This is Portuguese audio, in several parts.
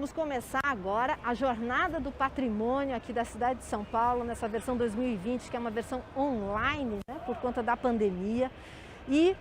vamos começar agora a Jornada do Patrimônio aqui da cidade de São Paulo, nessa versão 2020, que é uma versão online, né, por conta da pandemia. E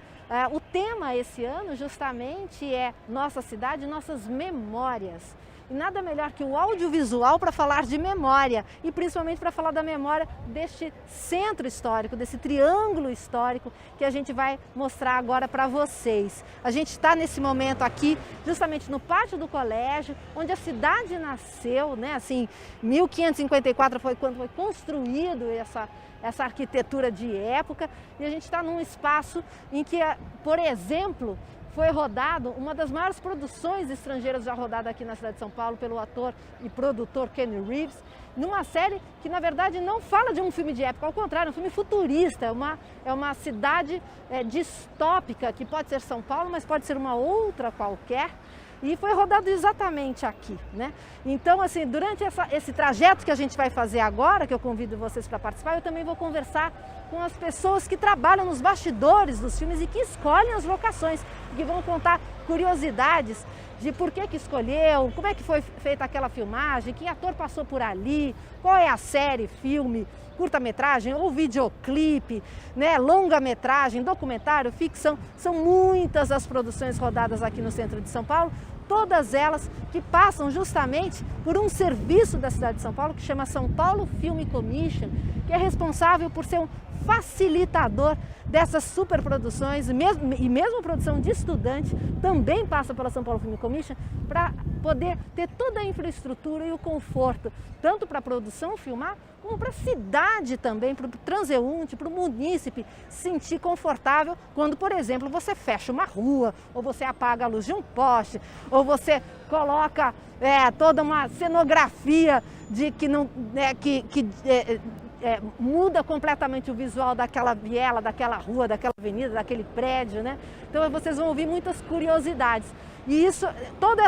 o tema esse ano justamente é Nossa Cidade, Nossas Memórias. E nada melhor que o audiovisual para falar de memória e principalmente para falar da memória deste centro histórico, desse triângulo histórico que a gente vai mostrar agora para vocês. A gente está nesse momento aqui justamente no pátio do colégio, onde a cidade nasceu, né? Assim, 1554 foi quando foi construído essa arquitetura de época, e a gente está num espaço em que, por exemplo, foi rodado uma das maiores produções estrangeiras já rodada aqui na cidade de São Paulo pelo ator e produtor Keanu Reeves, numa série que na verdade não fala de um filme de época, ao contrário, é um filme futurista, é uma cidade distópica, que pode ser São Paulo, mas pode ser uma outra qualquer. E foi rodado exatamente aqui, né? Então, assim, durante esse trajeto que a gente vai fazer agora, que eu convido vocês para participar, eu também vou conversar com as pessoas que trabalham nos bastidores dos filmes e que escolhem as locações, que vão contar curiosidades de por que escolheu, como é que foi feita aquela filmagem, que ator passou por ali, qual é a série, filme, curta-metragem ou videoclipe, né, longa-metragem, documentário, ficção. São muitas as produções rodadas aqui no centro de São Paulo, todas elas que passam justamente por um serviço da cidade de São Paulo que chama São Paulo Film Commission, que é responsável por ser um facilitador dessas superproduções, e mesmo produção de estudante também passa pela São Paulo Film Commission para poder ter toda a infraestrutura e o conforto, tanto para a produção filmar, como para a cidade também, para o transeunte, para o munícipe se sentir confortável quando, por exemplo, você fecha uma rua, ou você apaga a luz de um poste, ou você coloca toda uma cenografia de que não muda completamente o visual daquela viela, daquela rua, daquela avenida, daquele prédio, né? Então vocês vão ouvir muitas curiosidades. E todo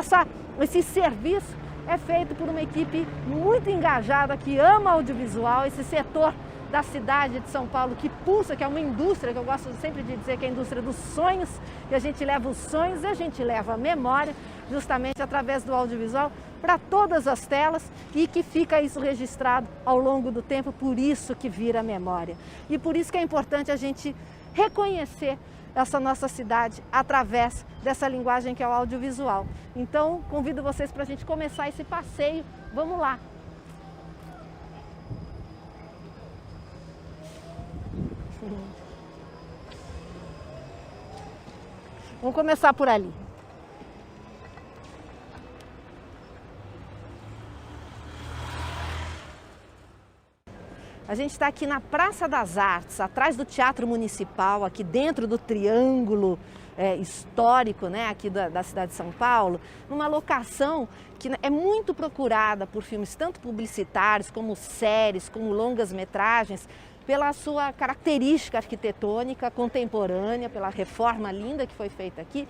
esse serviço é feito por uma equipe muito engajada, que ama audiovisual, esse setor da cidade de São Paulo que pulsa, que é uma indústria, que eu gosto sempre de dizer que é a indústria dos sonhos, e a gente leva os sonhos e a gente leva a memória, justamente através do audiovisual, para todas as telas, e que fica isso registrado ao longo do tempo, por isso que vira memória. E por isso que é importante a gente reconhecer essa nossa cidade através dessa linguagem que é o audiovisual. Então, convido vocês para a gente começar esse passeio. Vamos lá! Vamos começar por ali. A gente está aqui na Praça das Artes, atrás do Teatro Municipal, aqui dentro do triângulo histórico, né, aqui da cidade de São Paulo, numa locação que é muito procurada por filmes tanto publicitários, como séries, como longas metragens, pela sua característica arquitetônica contemporânea, pela reforma linda que foi feita aqui,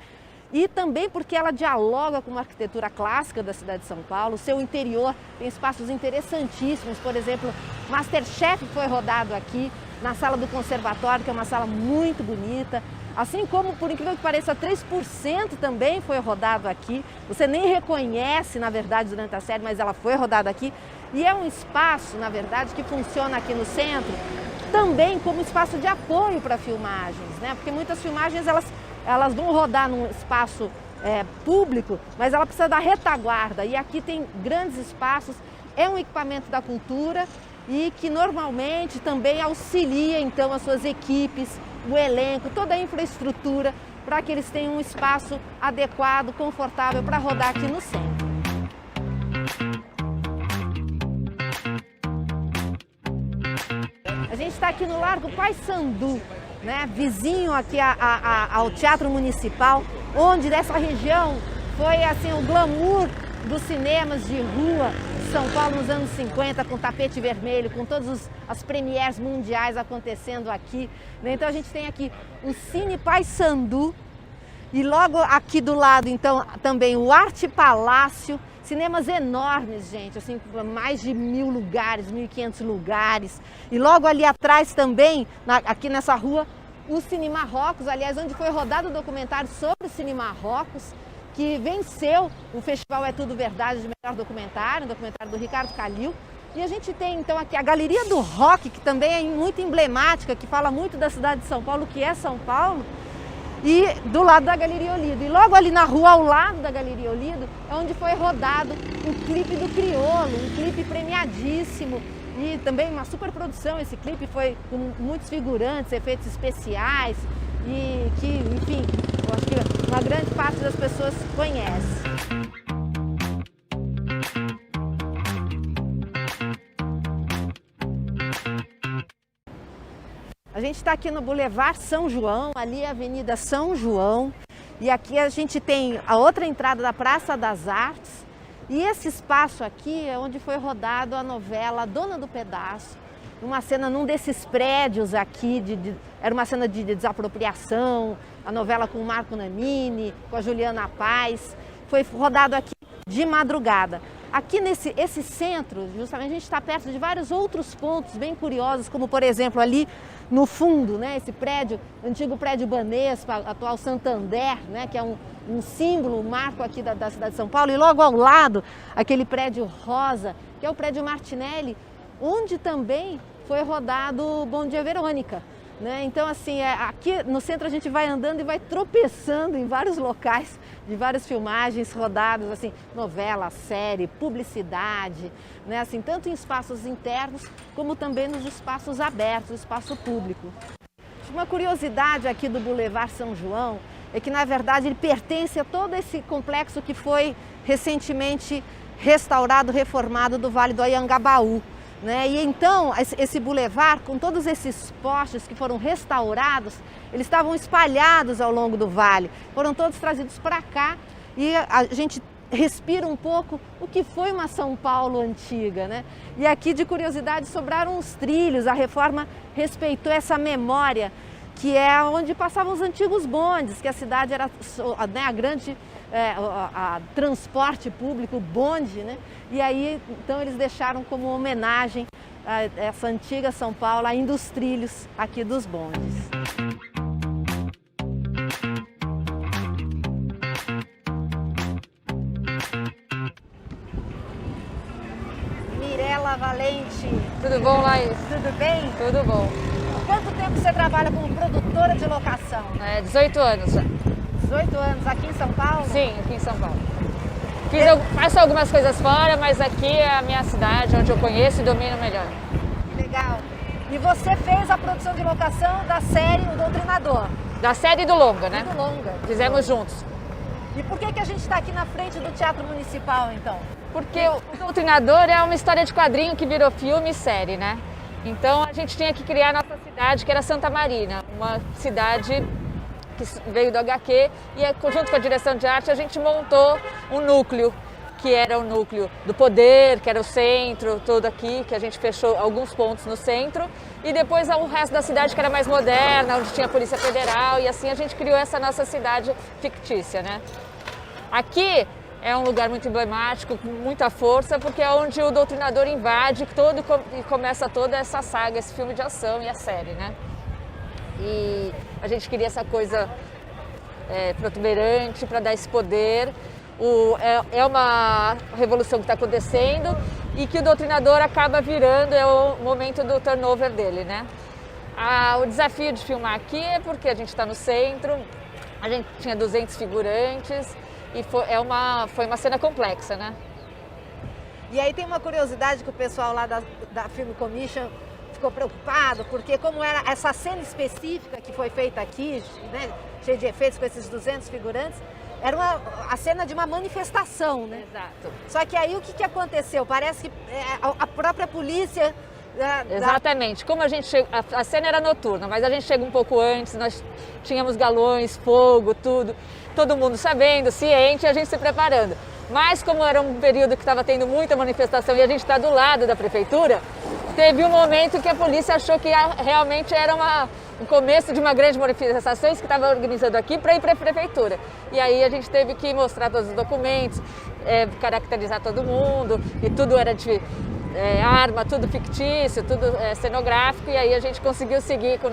e também porque ela dialoga com uma arquitetura clássica da cidade de São Paulo. O seu interior tem espaços interessantíssimos, por exemplo, MasterChef foi rodado aqui, na sala do conservatório, que é uma sala muito bonita, assim como, por incrível que pareça, 3% também foi rodado aqui. Você nem reconhece, na verdade, durante a série, mas ela foi rodada aqui, e é um espaço, na verdade, que funciona aqui no centro também como espaço de apoio para filmagens, né? Porque muitas filmagens elas vão rodar num espaço público, mas ela precisa da retaguarda, e aqui tem grandes espaços, é um equipamento da cultura e que normalmente também auxilia então as suas equipes, o elenco, toda a infraestrutura para que eles tenham um espaço adequado, confortável para rodar aqui no centro. A gente está aqui no Largo Paissandu, né, vizinho aqui ao Teatro Municipal, onde dessa região foi assim o glamour dos cinemas de rua de São Paulo nos anos 50, com tapete vermelho, com todas as premieres mundiais acontecendo aqui, né? Então a gente tem aqui o Cine Paissandu e logo aqui do lado então também o Arte Palácio, cinemas enormes, gente, assim, mais de 1.000 lugares, 1.500 lugares. E logo ali atrás também, aqui nessa rua, o Cine Marrocos, aliás, onde foi rodado o documentário sobre o Cine Marrocos, que venceu o Festival É Tudo Verdade de melhor documentário, um documentário do Ricardo Calil. E a gente tem então aqui a Galeria do Rock, que também é muito emblemática, que fala muito da cidade de São Paulo, que é São Paulo, e do lado da Galeria Olido. E logo ali na rua, ao lado da Galeria Olido, é onde foi rodado um clipe do Criolo, um clipe premiadíssimo. E também uma super produção, esse clipe foi com muitos figurantes, efeitos especiais, e que, enfim, eu acho que uma grande parte das pessoas conhece. A gente está aqui no Boulevard São João, ali é a Avenida São João, e aqui a gente tem a outra entrada da Praça das Artes, e esse espaço aqui é onde foi rodado a novela Dona do Pedaço, uma cena num desses prédios aqui, era uma cena de desapropriação, a novela com o Marco Nanini, com a Juliana Paz, foi rodado aqui de madrugada. Aqui esse centro, justamente, a gente está perto de vários outros pontos bem curiosos, como por exemplo ali no fundo, né, esse prédio, antigo prédio Banespa, atual Santander, né, que é um símbolo, um marco aqui da cidade de São Paulo, e logo ao lado aquele prédio rosa, que é o prédio Martinelli, onde também foi rodado Bom Dia Verônica. Né? Então, assim, aqui no centro a gente vai andando e vai tropeçando em vários locais de várias filmagens rodadas, assim, novela, série, publicidade, né? Assim, tanto em espaços internos como também nos espaços abertos, espaço público. Uma curiosidade aqui do Boulevard São João é que, na verdade, ele pertence a todo esse complexo que foi recentemente restaurado, reformado do Vale do Anhangabaú. Né? E então, esse bulevar, com todos esses postes que foram restaurados, eles estavam espalhados ao longo do vale, foram todos trazidos para cá e a gente respira um pouco o que foi uma São Paulo antiga. Né? E aqui, de curiosidade, sobraram os trilhos, a reforma respeitou essa memória, que é onde passavam os antigos bondes, que a cidade era, né, a grande a transporte público, o bonde, né? E aí, então, eles deixaram como homenagem a essa antiga São Paulo, ainda os trilhos aqui dos bondes. Mirela Valente. Tudo bom, Laís? Tudo bem? Tudo bom. Quanto tempo você trabalha como produtora de locação? 18 anos já. 18 anos aqui em São Paulo? Sim, aqui em São Paulo. Faço algumas coisas fora, mas aqui é a minha cidade, onde eu conheço e domino melhor. Legal. E você fez a produção de locação da série O Doutrinador? Da série e do longa, né? E do longa. Fizemos juntos. E por que a gente está aqui na frente do Teatro Municipal, então? Porque o Doutrinador é uma história de quadrinho que virou filme e série, né? Então a gente tinha que criar a nossa cidade, que era Santa Marina, uma cidade que veio do HQ, e junto com a direção de arte a gente montou um núcleo, que era o núcleo do poder, que era o centro, todo aqui, que a gente fechou alguns pontos no centro, e depois o resto da cidade que era mais moderna, onde tinha a Polícia Federal, e assim a gente criou essa nossa cidade fictícia, né? Aqui é um lugar muito emblemático, com muita força, porque é onde o Doutrinador invade e começa toda essa saga, esse filme de ação e a série, né? E a gente queria essa coisa protuberante para dar esse poder. É uma revolução que está acontecendo e que o Doutrinador acaba virando, é o momento do turnover dele, né? O desafio de filmar aqui é porque a gente está no centro, a gente tinha 200 figurantes e foi uma cena complexa, né? E aí tem uma curiosidade que o pessoal lá da Film Commission ficou preocupado, porque como era essa cena específica que foi feita aqui, né, cheia de efeitos com esses 200 figurantes, era a cena de uma manifestação, né? Exato. Só que aí o que aconteceu? Parece que a própria polícia... Exatamente. Como a gente chega, a cena era noturna, mas a gente chega um pouco antes, nós tínhamos galões, fogo, tudo, todo mundo sabendo, ciente, e a gente se preparando. Mas como era um período que estava tendo muita manifestação e a gente está do lado da prefeitura, teve um momento que a polícia achou que realmente era o começo de uma grande manifestação que estava organizando aqui para ir para a prefeitura. E aí a gente teve que mostrar todos os documentos, caracterizar todo mundo, e tudo era de arma, tudo fictício, tudo cenográfico, e aí a gente conseguiu seguir com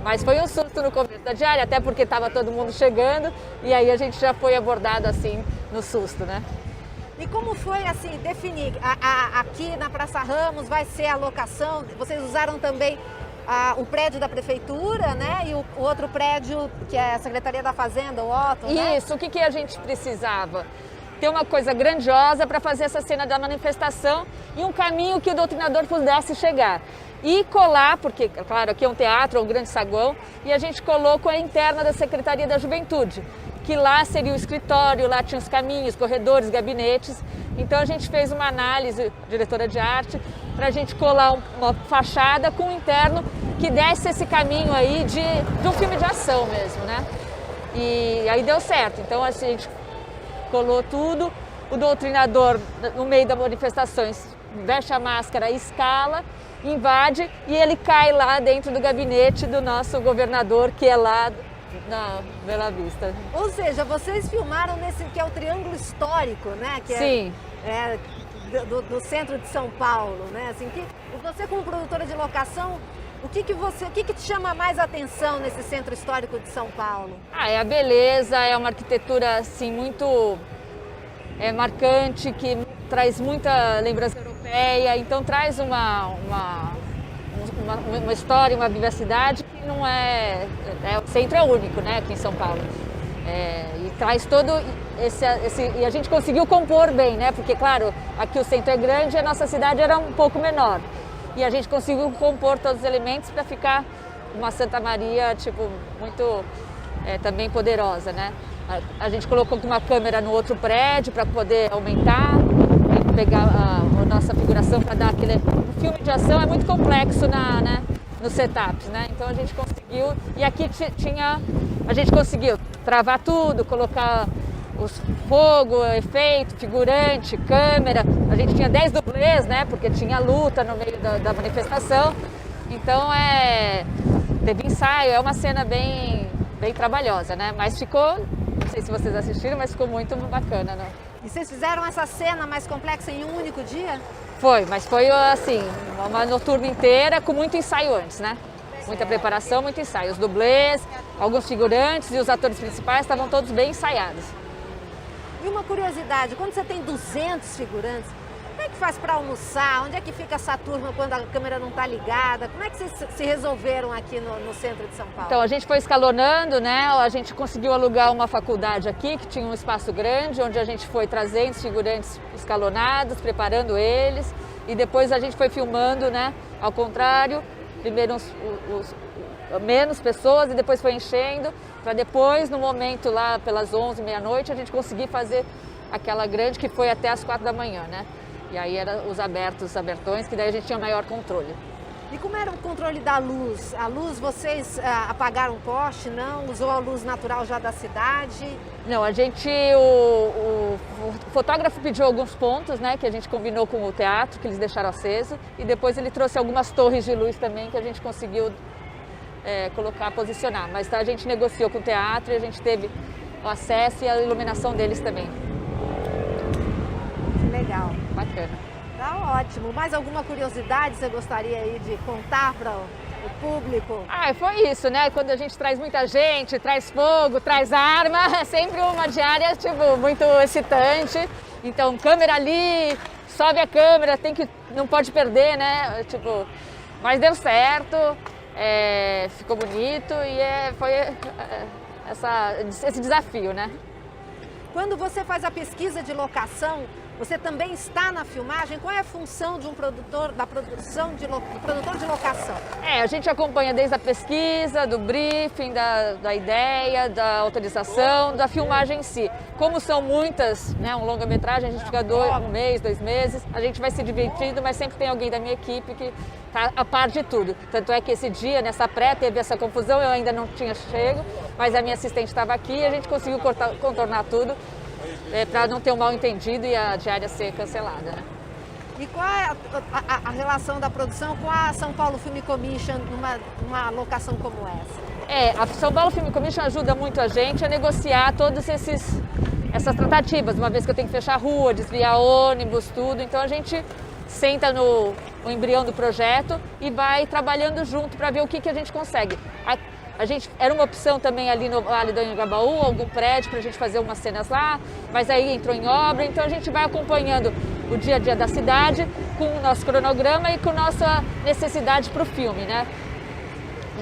Mas foi um susto no começo da diária, até porque estava todo mundo chegando e aí a gente já foi abordado assim no susto, né? E como foi assim, definir, aqui na Praça Ramos vai ser a locação, vocês usaram também o prédio da Prefeitura, né? E o outro prédio que é a Secretaria da Fazenda, o Otto, né? Isso, o que a gente precisava? Ter uma coisa grandiosa para fazer essa cena da manifestação e um caminho que o doutrinador pudesse chegar. E colar, porque, claro, aqui é um teatro, é um grande saguão, e a gente colocou a interna da Secretaria da Juventude, que lá seria o escritório, lá tinha os caminhos, corredores, gabinetes. Então a gente fez uma análise, diretora de arte, para a gente colar uma fachada com um interno que desse esse caminho aí de um filme de ação mesmo, né? E aí deu certo. Então a gente colou tudo, o doutrinador, no meio das manifestações, veste a máscara, escala, invade e ele cai lá dentro do gabinete do nosso governador, que é lá na Bela Vista. Ou seja, vocês filmaram nesse que é o Triângulo Histórico, né? Que Sim. Do centro de São Paulo, né? Assim, você como produtora de locação, o que te chama mais atenção nesse centro histórico de São Paulo? É a beleza, é uma arquitetura assim muito marcante, que traz muita lembrança europeia, então traz uma história, uma vivacidade que não o centro é único, né, aqui em São Paulo. E traz todo e a gente conseguiu compor bem, né, porque claro, aqui o centro é grande e a nossa cidade era um pouco menor. E a gente conseguiu compor todos os elementos para ficar uma Santa Maria, tipo, muito também poderosa, né? A gente colocou aqui uma câmera no outro prédio para poder aumentar e pegar a nossa figuração para dar aquele... O filme de ação é muito complexo nos setups, né? Então a gente conseguiu... E aqui a gente conseguiu travar tudo, colocar os fogo, efeito, figurante, câmera. A gente tinha 10 dublês, né? Porque tinha luta no meio da manifestação. Então teve ensaio, é uma cena bem trabalhosa, né? Mas ficou, não sei se vocês assistiram, mas ficou muito bacana, né? E vocês fizeram essa cena mais complexa em um único dia? Foi, mas foi assim, uma noturna inteira com muito ensaio antes, né? Muita preparação, muito ensaio. Os dublês, alguns figurantes e os atores principais estavam todos bem ensaiados. E uma curiosidade, quando você tem 200 figurantes, como é que faz para almoçar? Onde é que fica essa turma quando a câmera não está ligada? Como é que vocês se resolveram aqui no centro de São Paulo? Então, a gente foi escalonando, né? A gente conseguiu alugar uma faculdade aqui, que tinha um espaço grande, onde a gente foi trazendo os figurantes escalonados, preparando eles, e depois a gente foi filmando, né? Ao contrário, primeiro menos pessoas e depois foi enchendo, para depois, no momento lá pelas 11, meia-noite, a gente conseguir fazer aquela grande que foi até as 4 da manhã, né? E aí eram os abertões, que daí a gente tinha maior controle. E como era o controle da luz? A luz, vocês apagaram o poste, não? Usou a luz natural já da cidade? Não, o fotógrafo pediu alguns pontos, né, que a gente combinou com o teatro, que eles deixaram aceso, e depois ele trouxe algumas torres de luz também que a gente conseguiu colocar, posicionar. Mas a gente negociou com o teatro e a gente teve o acesso e a iluminação deles também. Legal. Bacana. Tá ótimo. Mais alguma curiosidade você gostaria aí de contar para o público? Foi isso, né? Quando a gente traz muita gente, traz fogo, traz arma, é sempre uma diária, tipo, muito excitante. Então, câmera ali, sobe a câmera, não pode perder, né? Tipo, mas deu certo, ficou bonito e foi esse desafio, né? Quando você faz a pesquisa de locação, você também está na filmagem? Qual é a função de um produtor, do produtor de locação? A gente acompanha desde a pesquisa, do briefing, da ideia, da autorização, da filmagem em si. Como são muitas, né, um longa-metragem, a gente fica um mês, 2 meses, a gente vai se dividindo, mas sempre tem alguém da minha equipe que está a par de tudo. Tanto é que esse dia, nessa pré, teve essa confusão, eu ainda não tinha chego, mas a minha assistente estava aqui e a gente conseguiu contornar tudo. Para não ter um mal entendido e a diária ser cancelada, né? E qual é a relação da produção com a São Paulo Film Commission numa locação como essa? A São Paulo Film Commission ajuda muito a gente a negociar todas essas tratativas, uma vez que eu tenho que fechar a rua, desviar ônibus, tudo. Então a gente senta no embrião do projeto e vai trabalhando junto para ver o que a gente consegue. A gente, era uma opção também ali no Vale do Anhangabaú, algum prédio para a gente fazer umas cenas lá, mas aí entrou em obra, então a gente vai acompanhando o dia a dia da cidade com o nosso cronograma e com a nossa necessidade para o filme, né?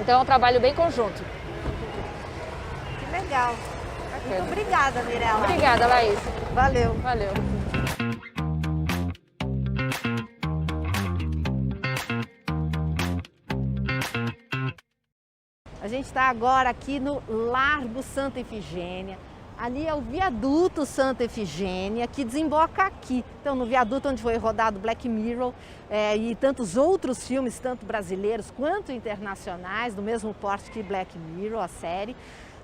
Então é um trabalho bem conjunto. Que legal. Muito obrigada, Mirella. Obrigada, Laís. Valeu. Valeu. A gente está agora aqui no Largo Santa Efigênia. Ali é o viaduto Santa Efigênia, que desemboca aqui. Então, no viaduto onde foi rodado Black Mirror e tantos outros filmes, tanto brasileiros quanto internacionais, do mesmo porte que Black Mirror, a série.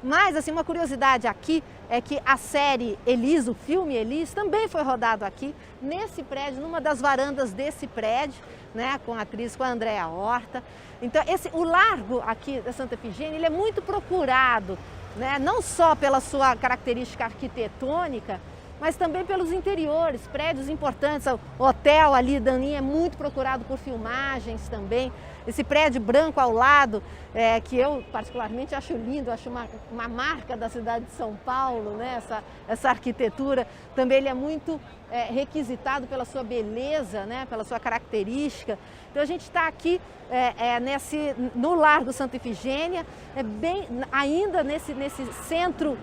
Mas, assim, uma curiosidade aqui é que a série Elis, o filme Elis, também foi rodado aqui, nesse prédio, numa das varandas desse prédio, né, com a atriz, com a Andréa Horta. Então, o largo aqui da Santa Efigênia, ele é muito procurado, né, não só pela sua característica arquitetônica, mas também pelos interiores, prédios importantes. O hotel ali, Daninha, é muito procurado por filmagens também. Esse prédio branco ao lado, que eu particularmente acho lindo, acho uma marca da cidade de São Paulo, né? Essa arquitetura. Também ele é muito requisitado pela sua beleza, né? Pela sua característica. Então a gente está aqui no Largo Santa Efigênia, ainda nesse centro,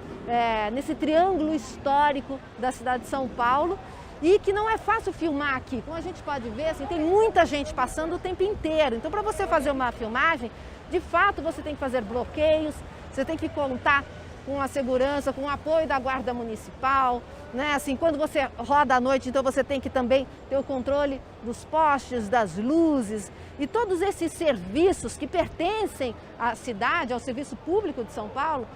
nesse triângulo histórico da cidade de São Paulo. E que não é fácil filmar aqui. Como a gente pode ver, assim, tem muita gente passando o tempo inteiro. Então, para você fazer uma filmagem, de fato, você tem que fazer bloqueios, você tem que contar com a segurança, com o apoio da Guarda Municipal, né? Assim, quando você roda à noite, então você tem que também ter o controle dos postes, das luzes e todos esses serviços que pertencem à cidade, ao serviço público de São Paulo.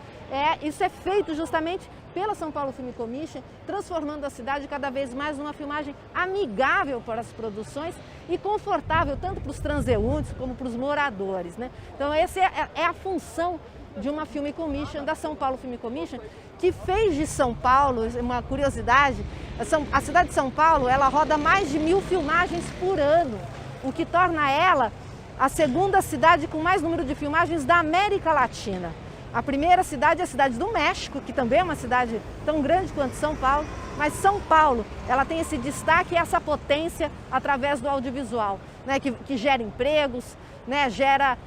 Isso é feito justamente pela São Paulo Film Commission, transformando a cidade cada vez mais numa filmagem amigável para as produções e confortável tanto para os transeuntes como para os moradores, né? Então essa é a função de uma Film Commission, da São Paulo Film Commission, que fez de São Paulo, uma curiosidade, a cidade de São Paulo, ela roda mais de 1000 filmagens por ano, o que torna ela a segunda cidade com mais número de filmagens da América Latina. A primeira cidade é a cidade do México, que também é uma cidade tão grande quanto São Paulo, mas São Paulo, ela tem esse destaque e essa potência através do audiovisual, né, que gera empregos, né,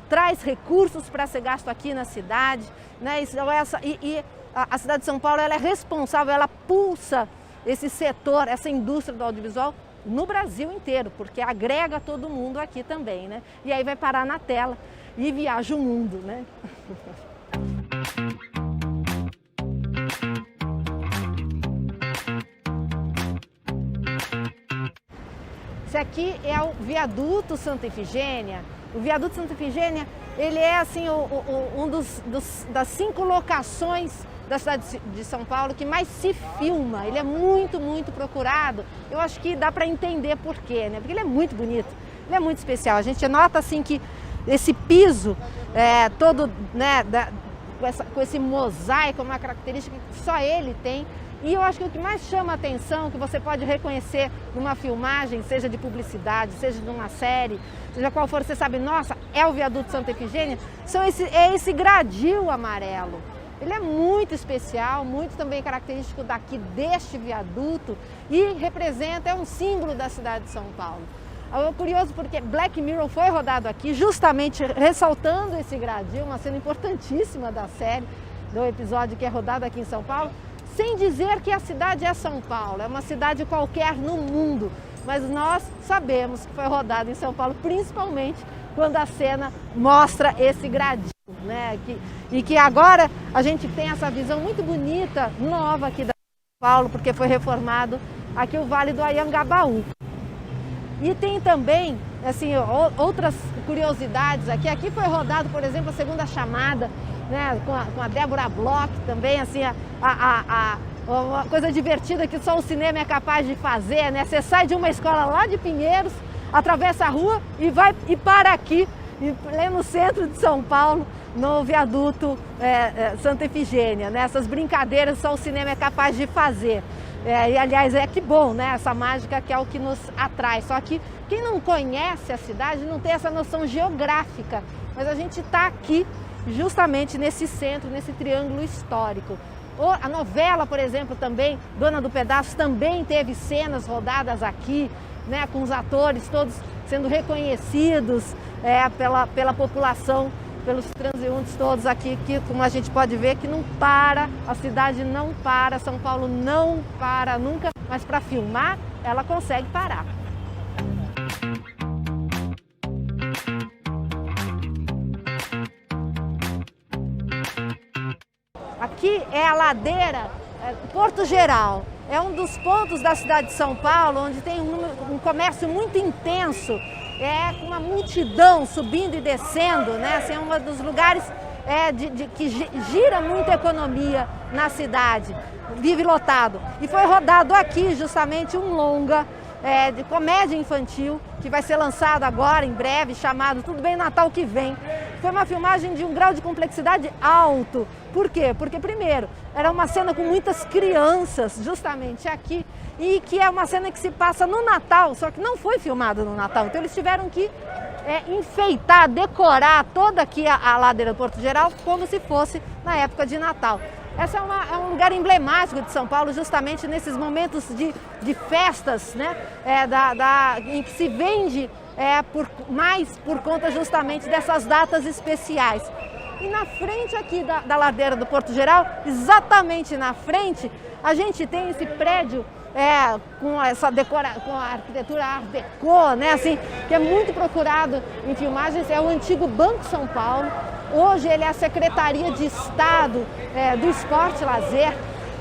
traz recursos para ser gasto aqui na cidade, né, a cidade de São Paulo, ela é responsável, ela pulsa esse setor, essa indústria do audiovisual no Brasil inteiro, porque agrega todo mundo aqui também, né? E aí vai parar na tela e viaja o mundo, né? Esse aqui é o viaduto Santa Efigênia. O viaduto Santa Efigênia, ele é assim das 5 locações da cidade de São Paulo que mais se filma. Ele é muito, muito procurado. Eu acho que dá para entender por quê, né? Porque ele é muito bonito, ele é muito especial. A gente nota assim que esse piso todo, né, com esse mosaico, uma característica que só ele tem. E eu acho que o que mais chama a atenção, que você pode reconhecer numa filmagem, seja de publicidade, seja de uma série, seja qual for, você sabe, nossa, é o viaduto Santa Efigênia, é esse gradil amarelo. Ele é muito especial, muito também característico daqui deste viaduto e representa, é um símbolo da cidade de São Paulo. É curioso porque Black Mirror foi rodado aqui justamente ressaltando esse gradil, uma cena importantíssima da série, do episódio que é rodado aqui em São Paulo, sem dizer que a cidade é São Paulo, é uma cidade qualquer no mundo, mas nós sabemos que foi rodado em São Paulo, principalmente quando a cena mostra esse gradil, né? E que agora a gente tem essa visão muito bonita, nova aqui da São Paulo, porque foi reformado aqui o Vale do Anhangabaú. E tem também, assim, outras curiosidades aqui. Aqui foi rodado, por exemplo, a Segunda Chamada, né, com a Débora Bloch também, assim, uma coisa divertida que só o cinema é capaz de fazer, né? Você sai de uma escola lá de Pinheiros, atravessa a rua e para aqui, no centro de São Paulo, no viaduto Santa Efigênia, né? Essas brincadeiras só o cinema é capaz de fazer. E aliás, que bom, né? Essa mágica que é o que nos atrai. Só que quem não conhece a cidade não tem essa noção geográfica. Mas a gente está aqui justamente nesse centro, nesse triângulo histórico. A novela, por exemplo, também, Dona do Pedaço, também teve cenas rodadas aqui, né? Com os atores todos sendo reconhecidos pela população, pelos transeuntes todos aqui, que como a gente pode ver que não para, a cidade não para, São Paulo não para nunca, mas para filmar ela consegue parar. Aqui é a ladeira Porto Geral, é um dos pontos da cidade de São Paulo onde tem um comércio muito intenso, com uma multidão subindo e descendo, né? Assim, é um dos lugares que gira muita economia na cidade, vive lotado. E foi rodado aqui justamente um longa de comédia infantil, que vai ser lançado agora em breve, chamado Tudo Bem Natal que Vem. Foi uma filmagem de um grau de complexidade alto. Por quê? Porque, primeiro, era uma cena com muitas crianças, justamente aqui, e que é uma cena que se passa no Natal, só que não foi filmada no Natal. Então eles tiveram que enfeitar, decorar toda aqui a ladeira do Porto Geral como se fosse na época de Natal. Esse é um lugar emblemático de São Paulo, justamente nesses momentos de festas, né? Em que se vende mais por conta justamente dessas datas especiais. E na frente aqui da ladeira do Porto Geral, exatamente na frente, a gente tem esse prédio com a arquitetura Art Deco, né? Assim, que é muito procurado em filmagens, é o antigo Banco São Paulo. Hoje ele é a Secretaria de Estado do Esporte e Lazer.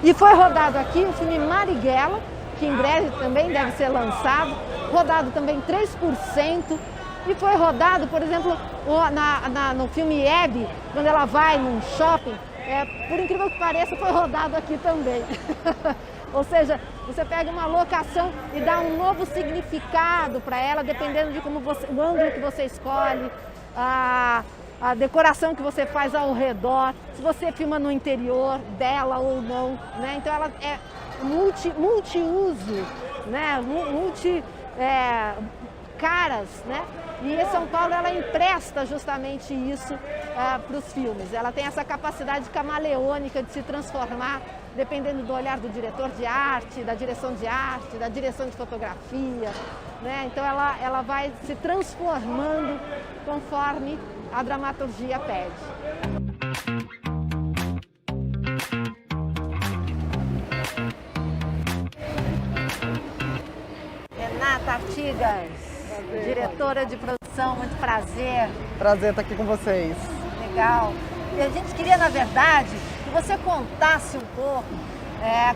E foi rodado aqui o filme Marighella, que em breve também deve ser lançado, rodado também 3%. E foi rodado, por exemplo, no filme Hebe, quando ela vai num shopping, por incrível que pareça, foi rodado aqui também. Ou seja, você pega uma locação e dá um novo significado para ela, dependendo de o ângulo que você escolhe, a decoração que você faz ao redor, se você filma no interior dela ou não, né? Então ela é multiuso, né? Caras, né? E São Paulo, ela empresta justamente isso para os filmes. Ela tem essa capacidade camaleônica de se transformar, dependendo do olhar do diretor de arte, da direção de fotografia, né? Então ela vai se transformando conforme a dramaturgia pede. Renata Artigas, diretora de produção, muito prazer. Prazer estar aqui com vocês. Legal. E a gente queria, na verdade, que você contasse um pouco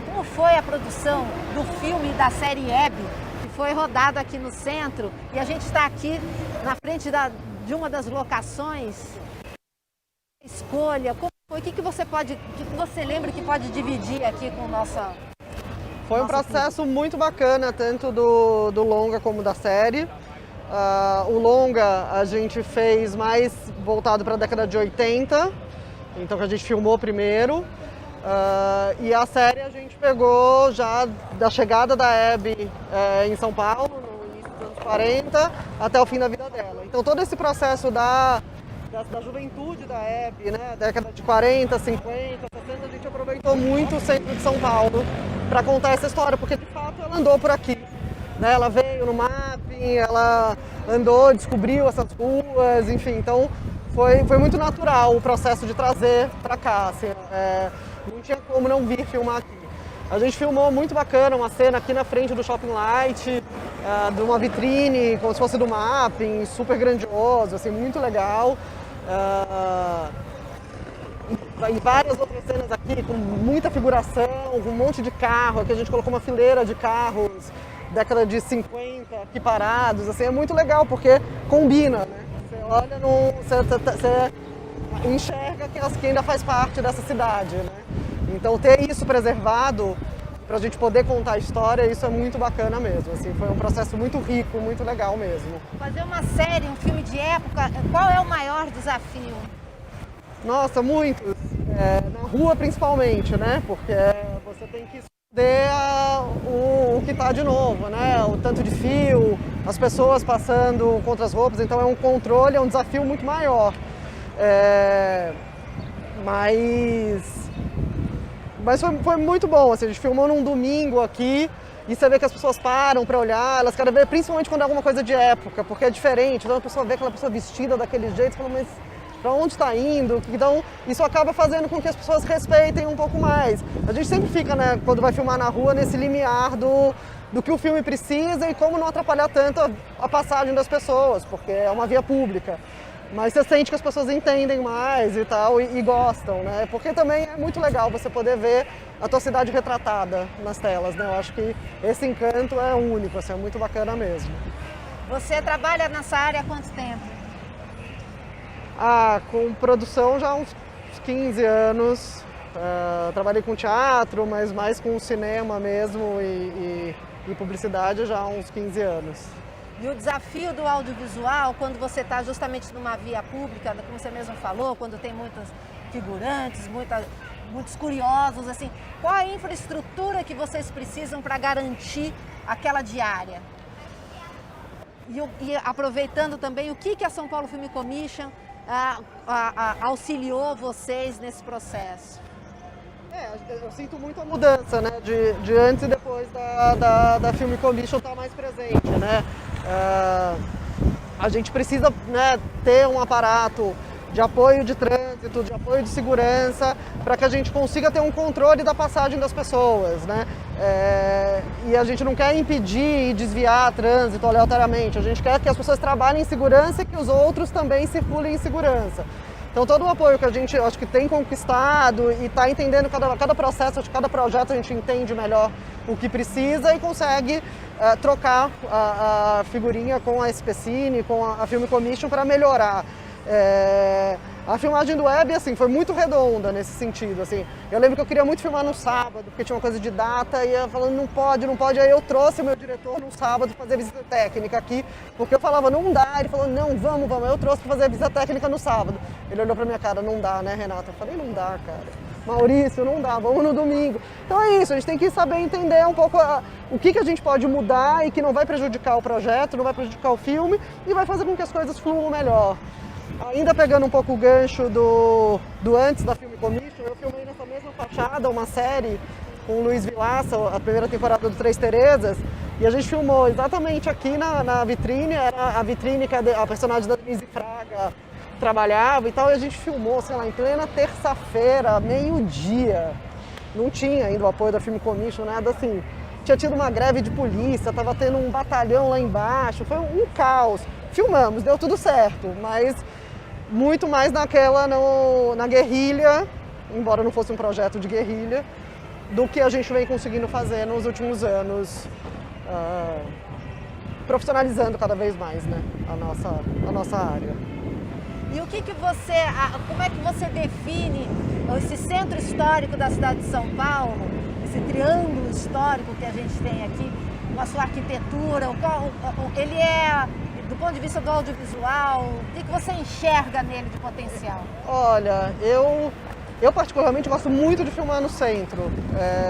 como foi a produção do filme e da série Hebe, que foi rodado aqui no centro. E a gente está aqui na frente de uma das locações. Escolha, como foi? O que você lembra que pode dividir aqui com nossa... Foi um processo muito bacana, tanto do longa como da série. O longa a gente fez mais voltado para a década de 80, então que a gente filmou primeiro. E a série a gente pegou já da chegada da Hebe em São Paulo, no início dos anos 40, até o fim da vida dela. Então todo esse processo da juventude da Hebe, né, década de 40, 50, 60, a gente aproveitou muito o centro de São Paulo para contar essa história, porque de fato ela andou por aqui, né, ela veio no mapping, ela andou, descobriu essas ruas, enfim, então foi muito natural o processo de trazer para cá, assim, não tinha como não vir filmar aqui. A gente filmou muito bacana, uma cena aqui na frente do Shopping Light, de uma vitrine, como se fosse do mapping, super grandioso, assim, muito legal. E várias outras cenas aqui com muita figuração, com um monte de carro. Aqui a gente colocou uma fileira de carros, década de 50, aqui parados. Assim, é muito legal porque combina, né? Você olha, você enxerga que ainda faz parte dessa cidade, né? Então ter isso preservado para a gente poder contar a história, isso é muito bacana mesmo. Assim, foi um processo muito rico, muito legal mesmo. Fazer uma série, um filme de época, qual é o maior desafio? Nossa, muitos. Na rua principalmente, né? Porque você tem que Dê o que está de novo, né? O tanto de fio, as pessoas passando contra as roupas, então é um controle, é um desafio muito maior. Mas foi muito bom, assim, a gente filmou num domingo aqui e você vê que as pessoas param para olhar, elas querem ver, principalmente quando é alguma coisa de época, porque é diferente, então a pessoa vê aquela pessoa vestida daquele jeito e fala, mas para onde está indo? Então isso acaba fazendo com que as pessoas respeitem um pouco mais. A gente sempre fica, né, quando vai filmar na rua, nesse limiar do que o filme precisa e como não atrapalhar tanto a passagem das pessoas, porque é uma via pública. Mas você sente que as pessoas entendem mais e tal, e gostam, né? Porque também é muito legal você poder ver a tua cidade retratada nas telas, né? Eu acho que esse encanto é único, assim, é muito bacana mesmo. Você trabalha nessa área há quanto tempo? Com produção já há uns 15 anos. Trabalhei com teatro, mas mais com cinema mesmo e publicidade já há uns 15 anos. E o desafio do audiovisual, quando você está justamente numa via pública, como você mesmo falou, quando tem muitos figurantes, muitos curiosos, assim, qual a infraestrutura que vocês precisam para garantir aquela diária? E aproveitando também, o que a São Paulo Film Commission auxiliou vocês nesse processo? Eu sinto muito a mudança, né, de antes e depois da Film Commission estar mais presente, né? A gente precisa, né, ter um aparato de apoio de trânsito, de apoio de segurança, para que a gente consiga ter um controle da passagem das pessoas, né? E a gente não quer impedir e desviar trânsito aleatoriamente, a gente quer que as pessoas trabalhem em segurança e que os outros também circulem em segurança. Então todo o apoio que a gente, acho que tem conquistado e está entendendo cada processo, acho que cada projeto a gente entende melhor o que precisa e consegue trocar a figurinha com a SPCine, com a Film Commission para melhorar. A filmagem do Web, assim, foi muito redonda nesse sentido, assim. Eu lembro que eu queria muito filmar no sábado, porque tinha uma coisa de data, e eu falando, não pode, aí eu trouxe o meu diretor no sábado fazer visita técnica aqui, porque eu falava, não dá, ele falou, não, vamos, eu trouxe para fazer a visita técnica no sábado. Ele olhou pra minha cara, não dá, né, Renata? Eu falei, não dá, cara. Maurício, não dá, vamos no domingo. Então é isso, a gente tem que saber entender um pouco o que a gente pode mudar e que não vai prejudicar o projeto, não vai prejudicar o filme, e vai fazer com que as coisas fluam melhor. Ainda pegando um pouco o gancho do antes da Film Commission, eu filmei nessa mesma fachada uma série com o Luiz Vilaça, a primeira temporada do Três Terezas, e a gente filmou exatamente aqui na vitrine, era a vitrine que a personagem da Denise Fraga trabalhava e tal, e a gente filmou, sei lá, em plena terça-feira, meio-dia. Não tinha ainda o apoio da Film Commission, nada assim. Tinha tido uma greve de polícia, estava tendo um batalhão lá embaixo, foi um caos. Filmamos, deu tudo certo, mas muito mais na guerrilha, embora não fosse um projeto de guerrilha, do que a gente vem conseguindo fazer nos últimos anos, profissionalizando cada vez mais, né, a nossa área. E como é que você define esse centro histórico da cidade de São Paulo, esse triângulo histórico que a gente tem aqui, com a sua arquitetura, ele é, do ponto de vista do audiovisual, o que você enxerga nele de potencial? Olha, eu particularmente gosto muito de filmar no centro.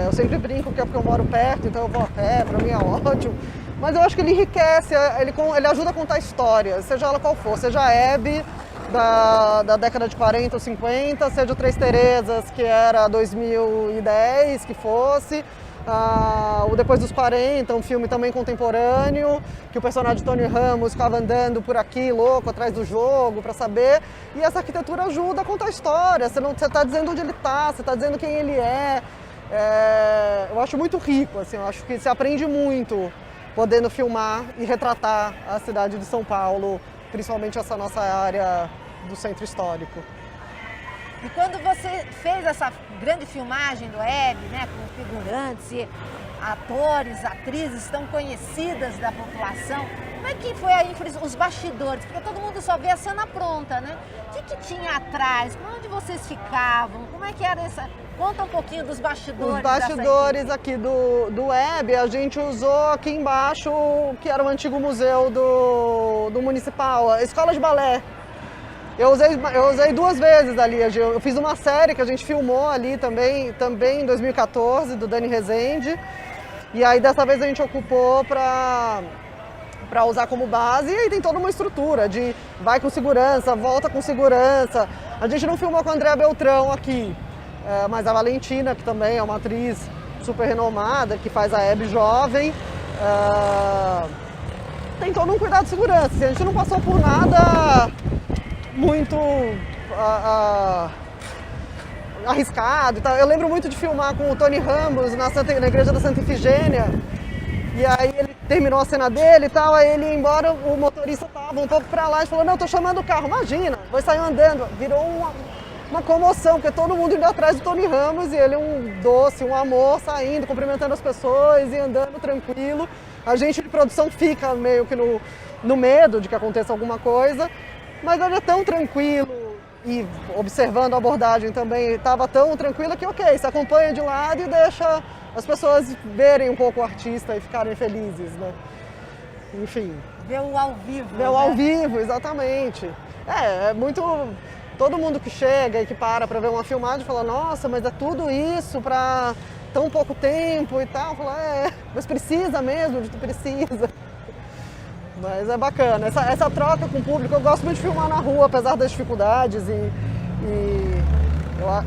Eu sempre brinco que é porque eu moro perto, então eu vou a pé, pra mim é ótimo. Mas eu acho que ele enriquece, ele ajuda a contar histórias, seja ela qual for, seja a Hebe, da década de 40 ou 50, seja o Três Terezas, que era 2010, que fosse, o Depois dos 40, um filme também contemporâneo, que o personagem Tony Ramos ficava andando por aqui, louco, atrás do jogo, para saber, e essa arquitetura ajuda a contar a história, você está dizendo onde ele está, você está dizendo quem ele é. Eu acho muito rico, assim, eu acho que se aprende muito podendo filmar e retratar a cidade de São Paulo, principalmente essa nossa área do centro histórico. E quando você fez essa grande filmagem do Web, né, com figurantes e atores, atrizes tão conhecidas da população, como é que foi os bastidores? Porque todo mundo só vê a cena pronta, né? O que tinha atrás? Onde vocês ficavam? Como é que era essa... Conta um pouquinho dos bastidores. Os bastidores aqui do Web, a gente usou aqui embaixo, que era o antigo museu do Municipal, a Escola de Balé. Eu usei 2 vezes ali. Eu fiz uma série que a gente filmou ali também em 2014, do Dani Rezende. E aí dessa vez a gente ocupou para usar como base, e aí tem toda uma estrutura de vai com segurança, volta com segurança. A gente não filmou com a Andréa Beltrão aqui, mas a Valentina, que também é uma atriz super renomada, que faz a Hebe jovem, tem todo um cuidado de segurança. A gente não passou por nada muito arriscado e tal. Eu lembro muito de filmar com o Tony Ramos na igreja da Santa Ifigênia. E aí ele terminou a cena dele e tal, aí ele ia embora, o motorista tava um pouco pra lá e falou, não, tô chamando o carro, imagina, vou sair andando. Virou uma comoção, porque todo mundo indo atrás do Tony Ramos e ele um doce, um amor, saindo, cumprimentando as pessoas e andando tranquilo. A gente de produção fica meio que no medo de que aconteça alguma coisa, mas ele é tão tranquilo e observando a abordagem também, estava tão tranquila que ok, se acompanha de lado e deixa as pessoas verem um pouco o artista e ficarem felizes, né? Enfim. Ver o ao vivo. Ver o ao vivo, exatamente. É muito... Todo mundo que chega e que para ver uma filmagem fala, nossa, mas é tudo isso para tão pouco tempo e tal. Fala, mas precisa mesmo, precisa. Mas é bacana. Essa troca com o público, eu gosto muito de filmar na rua, apesar das dificuldades.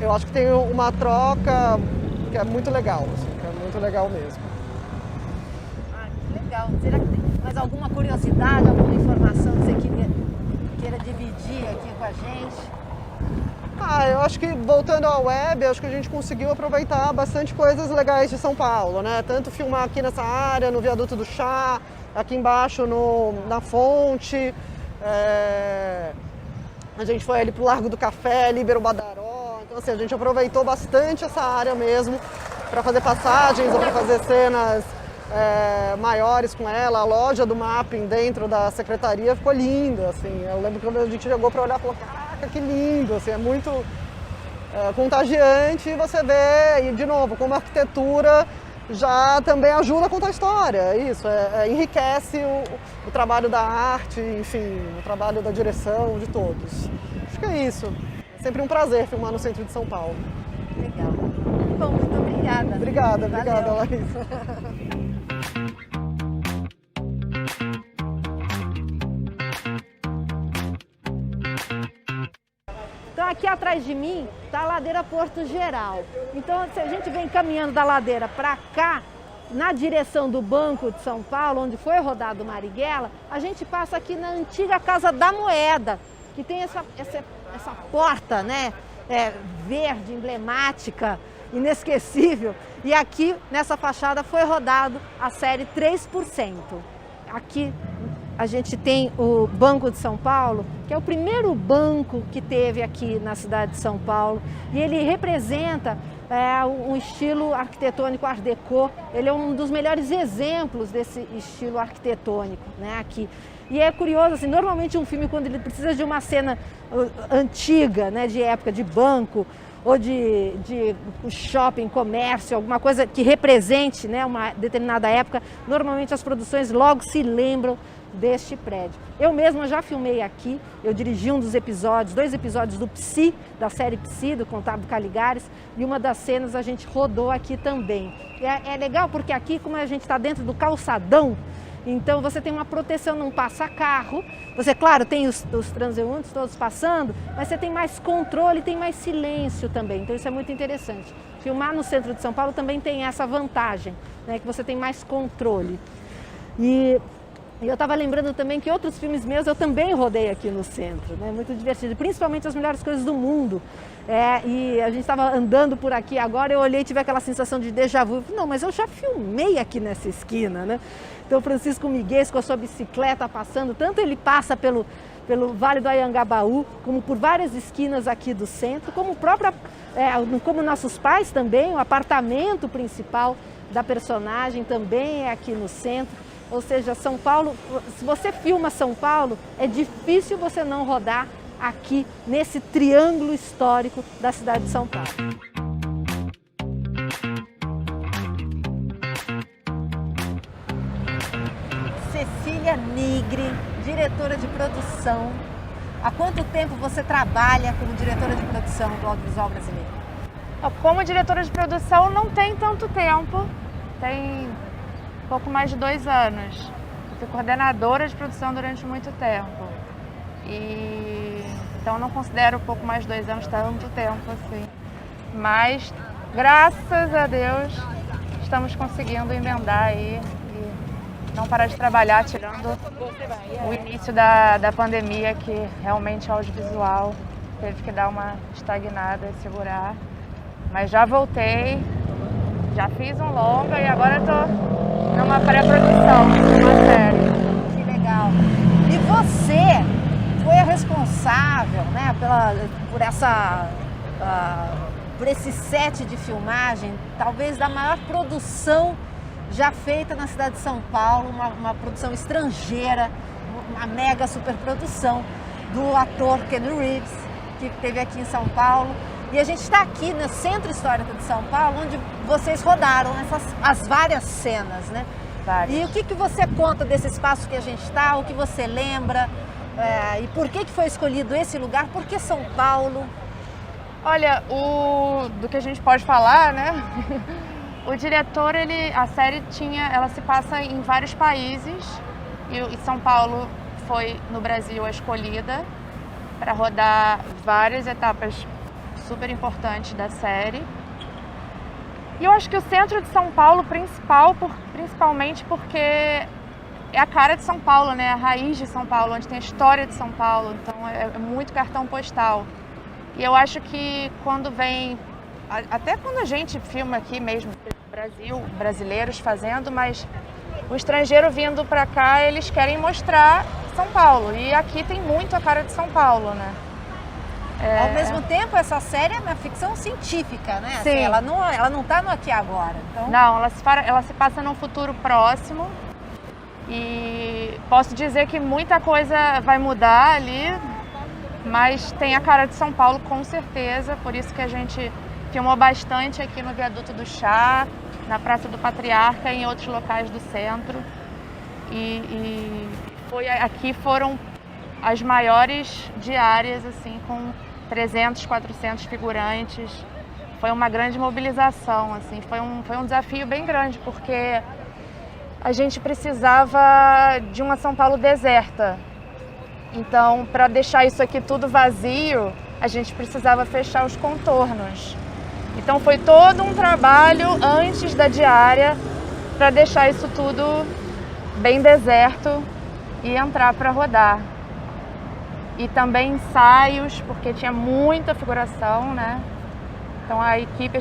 Eu acho que tem uma troca que é muito legal, assim, que é muito legal mesmo. Ah, que legal. Será que tem mais alguma curiosidade, alguma informação que você queira dividir aqui com a gente? Eu acho que, voltando à web, acho que a gente conseguiu aproveitar bastante coisas legais de São Paulo, né? Tanto filmar aqui nessa área, no Viaduto do Chá, aqui embaixo na Fonte. A gente foi ali pro Largo do Café, Líbero Badaró. Então, assim, a gente aproveitou bastante essa área mesmo para fazer passagens ou para fazer cenas maiores com ela. A loja do mapping dentro da secretaria ficou linda, assim. Eu lembro que quando a gente chegou para olhar, falou, caraca, que lindo, assim, é muito contagiante. E você vê, e de novo, como a arquitetura já também ajuda a contar a história, isso, enriquece o trabalho da arte, enfim, o trabalho da direção, de todos. Acho que é isso. É sempre um prazer filmar no centro de São Paulo. Legal. Bom, muito obrigada. Obrigada, Larissa. Então aqui atrás de mim está a ladeira Porto Geral. Então se a gente vem caminhando da ladeira para cá, na direção do Banco de São Paulo, onde foi rodado o Marighella, a gente passa aqui na antiga Casa da Moeda, que tem essa porta, né, verde, emblemática, inesquecível. E aqui nessa fachada foi rodado a série 3%. Aqui a gente tem o Banco de São Paulo, que é o primeiro banco que teve aqui na cidade de São Paulo, e ele representa um estilo arquitetônico Art Deco. Ele é um dos melhores exemplos desse estilo arquitetônico, né, aqui. E é curioso, assim, normalmente um filme, quando ele precisa de uma cena antiga, né, de época de banco, ou de shopping, comércio, alguma coisa que represente, né, uma determinada época, normalmente as produções logo se lembram deste prédio. Eu mesma já filmei aqui, eu dirigi um dos episódios, 2 episódios do Psi, da série Psi, do Contábil Caligares, e uma das cenas a gente rodou aqui também. É legal porque aqui, como a gente está dentro do calçadão, então você tem uma proteção, não passa carro, você, claro, tem os transeuntes todos passando, mas você tem mais controle, tem mais silêncio também, então isso é muito interessante. Filmar no centro de São Paulo também tem essa vantagem, né, que você tem mais controle. E eu estava lembrando também que outros filmes meus eu também rodei aqui no centro, né? Muito divertido, principalmente As Melhores Coisas do Mundo. E a gente estava andando por aqui agora, eu olhei e tive aquela sensação de déjà vu. Não, mas eu já filmei aqui nessa esquina, né? Então, Francisco Miguel com a sua bicicleta passando, tanto ele passa pelo Vale do Anhangabaú, como por várias esquinas aqui do centro, como nossos pais também, o apartamento principal da personagem também é aqui no centro. Ou seja, São Paulo, se você filma São Paulo, é difícil você não rodar aqui nesse triângulo histórico da cidade de São Paulo. Cecília Nigri, diretora de produção há quanto tempo você trabalha como diretora de produção do audiovisual brasileiro? Como diretora de produção não tem tanto tempo, tem pouco mais de 2 anos. Eu fui coordenadora de produção durante muito tempo. Então eu não considero pouco mais de 2 anos tanto tempo assim. Mas, graças a Deus, estamos conseguindo emendar aí e não parar de trabalhar, tirando o início da pandemia, que realmente o audiovisual teve que dar uma estagnada e segurar. Mas já voltei, já fiz um longa e agora estou numa pré-produção de uma série. Que legal! E você foi a responsável, né, por esse set de filmagem, talvez da maior produção já feita na cidade de São Paulo, uma produção estrangeira, uma mega superprodução do ator Ken Reeves, que esteve aqui em São Paulo. E a gente está aqui no Centro Histórico de São Paulo, onde vocês rodaram as várias cenas, né? Várias. E o que você conta desse espaço que a gente está, o que você lembra, e por que foi escolhido esse lugar, por que São Paulo? Olha, do que a gente pode falar, né? O diretor, a série ela se passa em vários países e São Paulo foi, no Brasil, a escolhida para rodar várias etapas super importantes da série. E eu acho que o centro de São Paulo, principalmente porque é a cara de São Paulo, né? A raiz de São Paulo, onde tem a história de São Paulo, então é muito cartão postal. E eu acho que quando vem, até quando a gente filma aqui mesmo, no Brasil, brasileiros fazendo, mas o estrangeiro vindo para cá, eles querem mostrar São Paulo. E aqui tem muito a cara de São Paulo, né? Ao mesmo tempo, essa série é uma ficção científica, né? Sim. Assim, ela não está no aqui e agora. Então... Não, ela se passa num futuro próximo e posso dizer que muita coisa vai mudar ali, mas tem a cara de São Paulo com certeza, por isso que a gente filmou bastante aqui no Viaduto do Chá, na Praça do Patriarca e em outros locais do centro. Aqui foram as maiores diárias, assim, com 300, 400 figurantes. Foi uma grande mobilização, assim, foi um desafio bem grande, porque a gente precisava de uma São Paulo deserta. Então, para deixar isso aqui tudo vazio, a gente precisava fechar os contornos. Então, foi todo um trabalho antes da diária para deixar isso tudo bem deserto e entrar para rodar. E também ensaios, porque tinha muita figuração, né? Então a equipe,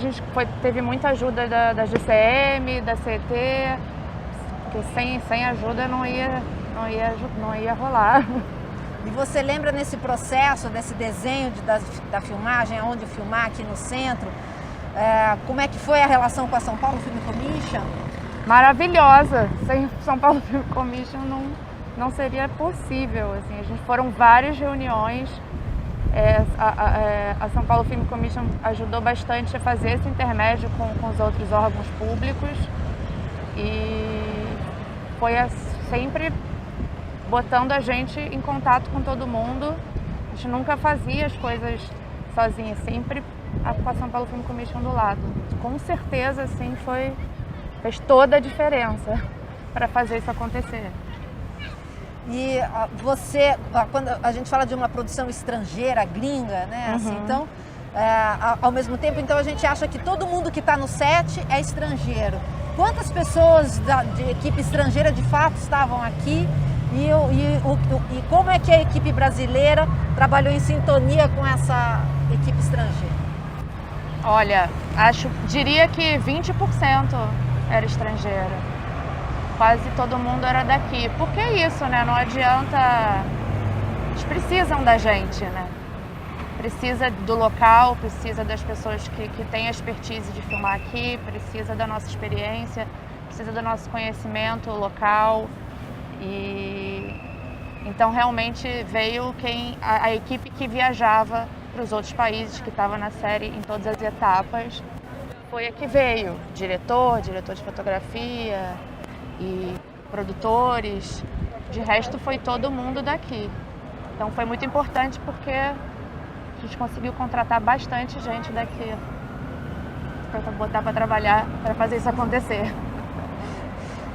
teve muita ajuda da GCM, da CET, porque sem ajuda não ia rolar. E você lembra nesse processo, desse desenho da filmagem, onde filmar aqui no centro, como é que foi a relação com a São Paulo Film Commission? Maravilhosa! Sem São Paulo Film Commission não seria possível. Assim, foram várias reuniões. A São Paulo Film Commission ajudou bastante a fazer esse intermédio com os outros órgãos públicos e foi sempre botando a gente em contato com todo mundo. A gente nunca fazia as coisas sozinha, sempre com a São Paulo Film Commission do lado. Com certeza, assim, fez toda a diferença para fazer isso acontecer. E quando a gente fala de uma produção estrangeira, gringa, né? Assim, então, ao mesmo tempo, então a gente acha que todo mundo que está no set é estrangeiro. Quantas pessoas de equipe estrangeira de fato estavam aqui e como é que a equipe brasileira trabalhou em sintonia com essa equipe estrangeira? Olha, diria que 20% era estrangeira. Quase todo mundo era daqui. Porque é isso, né? Não adianta... Eles precisam da gente, né? Precisa do local, precisa das pessoas que têm a expertise de filmar aqui, precisa da nossa experiência, precisa do nosso conhecimento local. Então realmente veio a equipe que viajava para os outros países, que estava na série em todas as etapas, foi a que veio. Diretor de fotografia e produtores. De resto foi todo mundo daqui. Então foi muito importante porque a gente conseguiu contratar bastante gente daqui para botar para trabalhar, para fazer isso acontecer.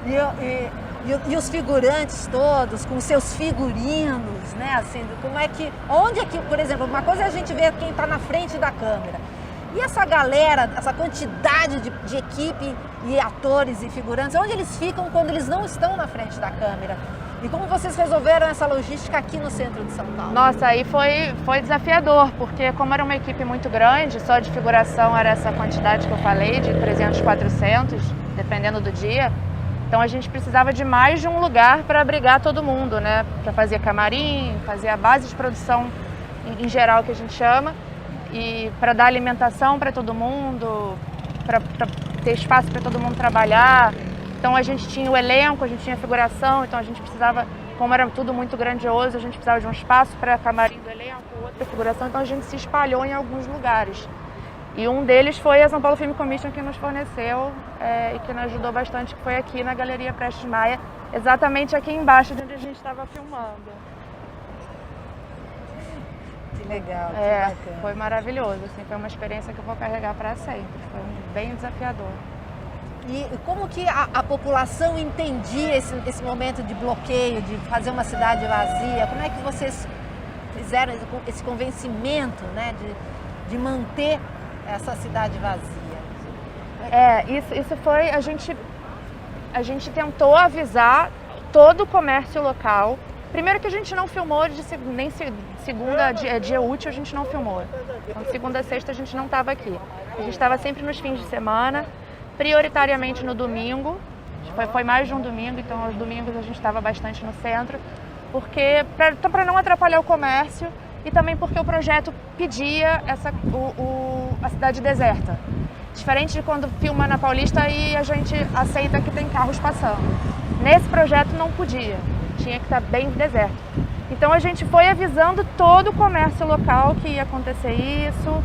E os figurantes todos, com seus figurinos, né? Assim, como é que. Onde é que, por exemplo, uma coisa é a gente ver quem está na frente da câmera. E essa galera, essa quantidade de equipe e atores e figurantes, onde eles ficam quando eles não estão na frente da câmera? E como vocês resolveram essa logística aqui no centro de São Paulo? Nossa, aí foi desafiador, porque como era uma equipe muito grande, só de figuração era essa quantidade que eu falei, de 300, 400, dependendo do dia. Então a gente precisava de mais de um lugar para abrigar todo mundo, né? Para fazer camarim, fazer a base de produção em geral que a gente chama, e para dar alimentação para todo mundo, para ter espaço para todo mundo trabalhar. Então a gente tinha o elenco, a gente tinha a figuração, então a gente precisava, como era tudo muito grandioso, a gente precisava de um espaço para camarim do elenco, outra figuração, então a gente se espalhou em alguns lugares. E um deles foi a São Paulo Film Commission que nos forneceu e que nos ajudou bastante, que foi aqui na Galeria Prestes Maia, exatamente aqui embaixo de onde a gente estava filmando. Que legal, que bacana. Foi maravilhoso, assim, foi uma experiência que eu vou carregar para sempre, foi bem desafiador. E como que a população entendia esse momento de bloqueio, de fazer uma cidade vazia? Como é que vocês fizeram esse convencimento, né, de manter essa cidade vazia? Isso foi, a gente tentou avisar todo o comércio local. Primeiro que a gente não filmou, nem segunda, dia útil a gente não filmou. Então, segunda a sexta a gente não estava aqui. A gente estava sempre nos fins de semana, prioritariamente no domingo. Foi mais de um domingo, então aos domingos a gente estava bastante no centro, porque para não atrapalhar o comércio e também porque o projeto pedia a cidade deserta. Diferente de quando filma na Paulista e a gente aceita que tem carros passando. Nesse projeto não podia, tinha que estar bem deserto. Então a gente foi avisando todo o comércio local que ia acontecer isso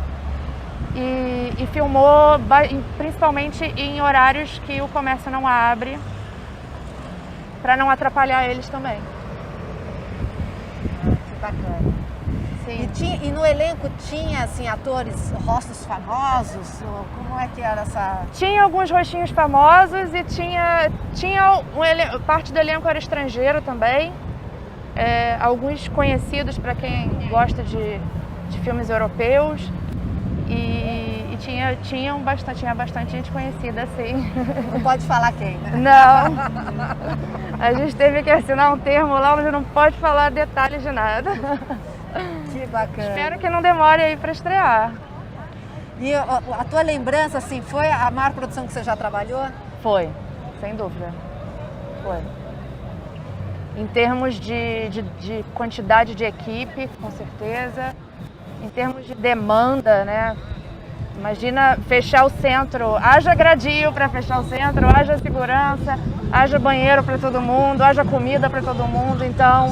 e filmou principalmente em horários que o comércio não abre, para não atrapalhar eles também. Que bacana. Sim. E no elenco tinha assim, atores, rostos famosos? Como é que era essa... Tinha alguns rostinhos famosos e tinha parte do elenco era estrangeiro também. Alguns conhecidos para quem gosta de filmes europeus. E tinha bastante gente conhecida, assim. Não pode falar quem, né? Não. A gente teve que assinar um termo lá onde não pode falar detalhes de nada. Que bacana. Espero que não demore aí para estrear. E a tua lembrança, assim, foi a maior produção que você já trabalhou? Foi, sem dúvida. Foi. Em termos de quantidade de equipe, com certeza. Em termos de demanda, né? Imagina fechar o centro, haja gradil para fechar o centro, haja segurança, haja banheiro para todo mundo, haja comida para todo mundo. Então,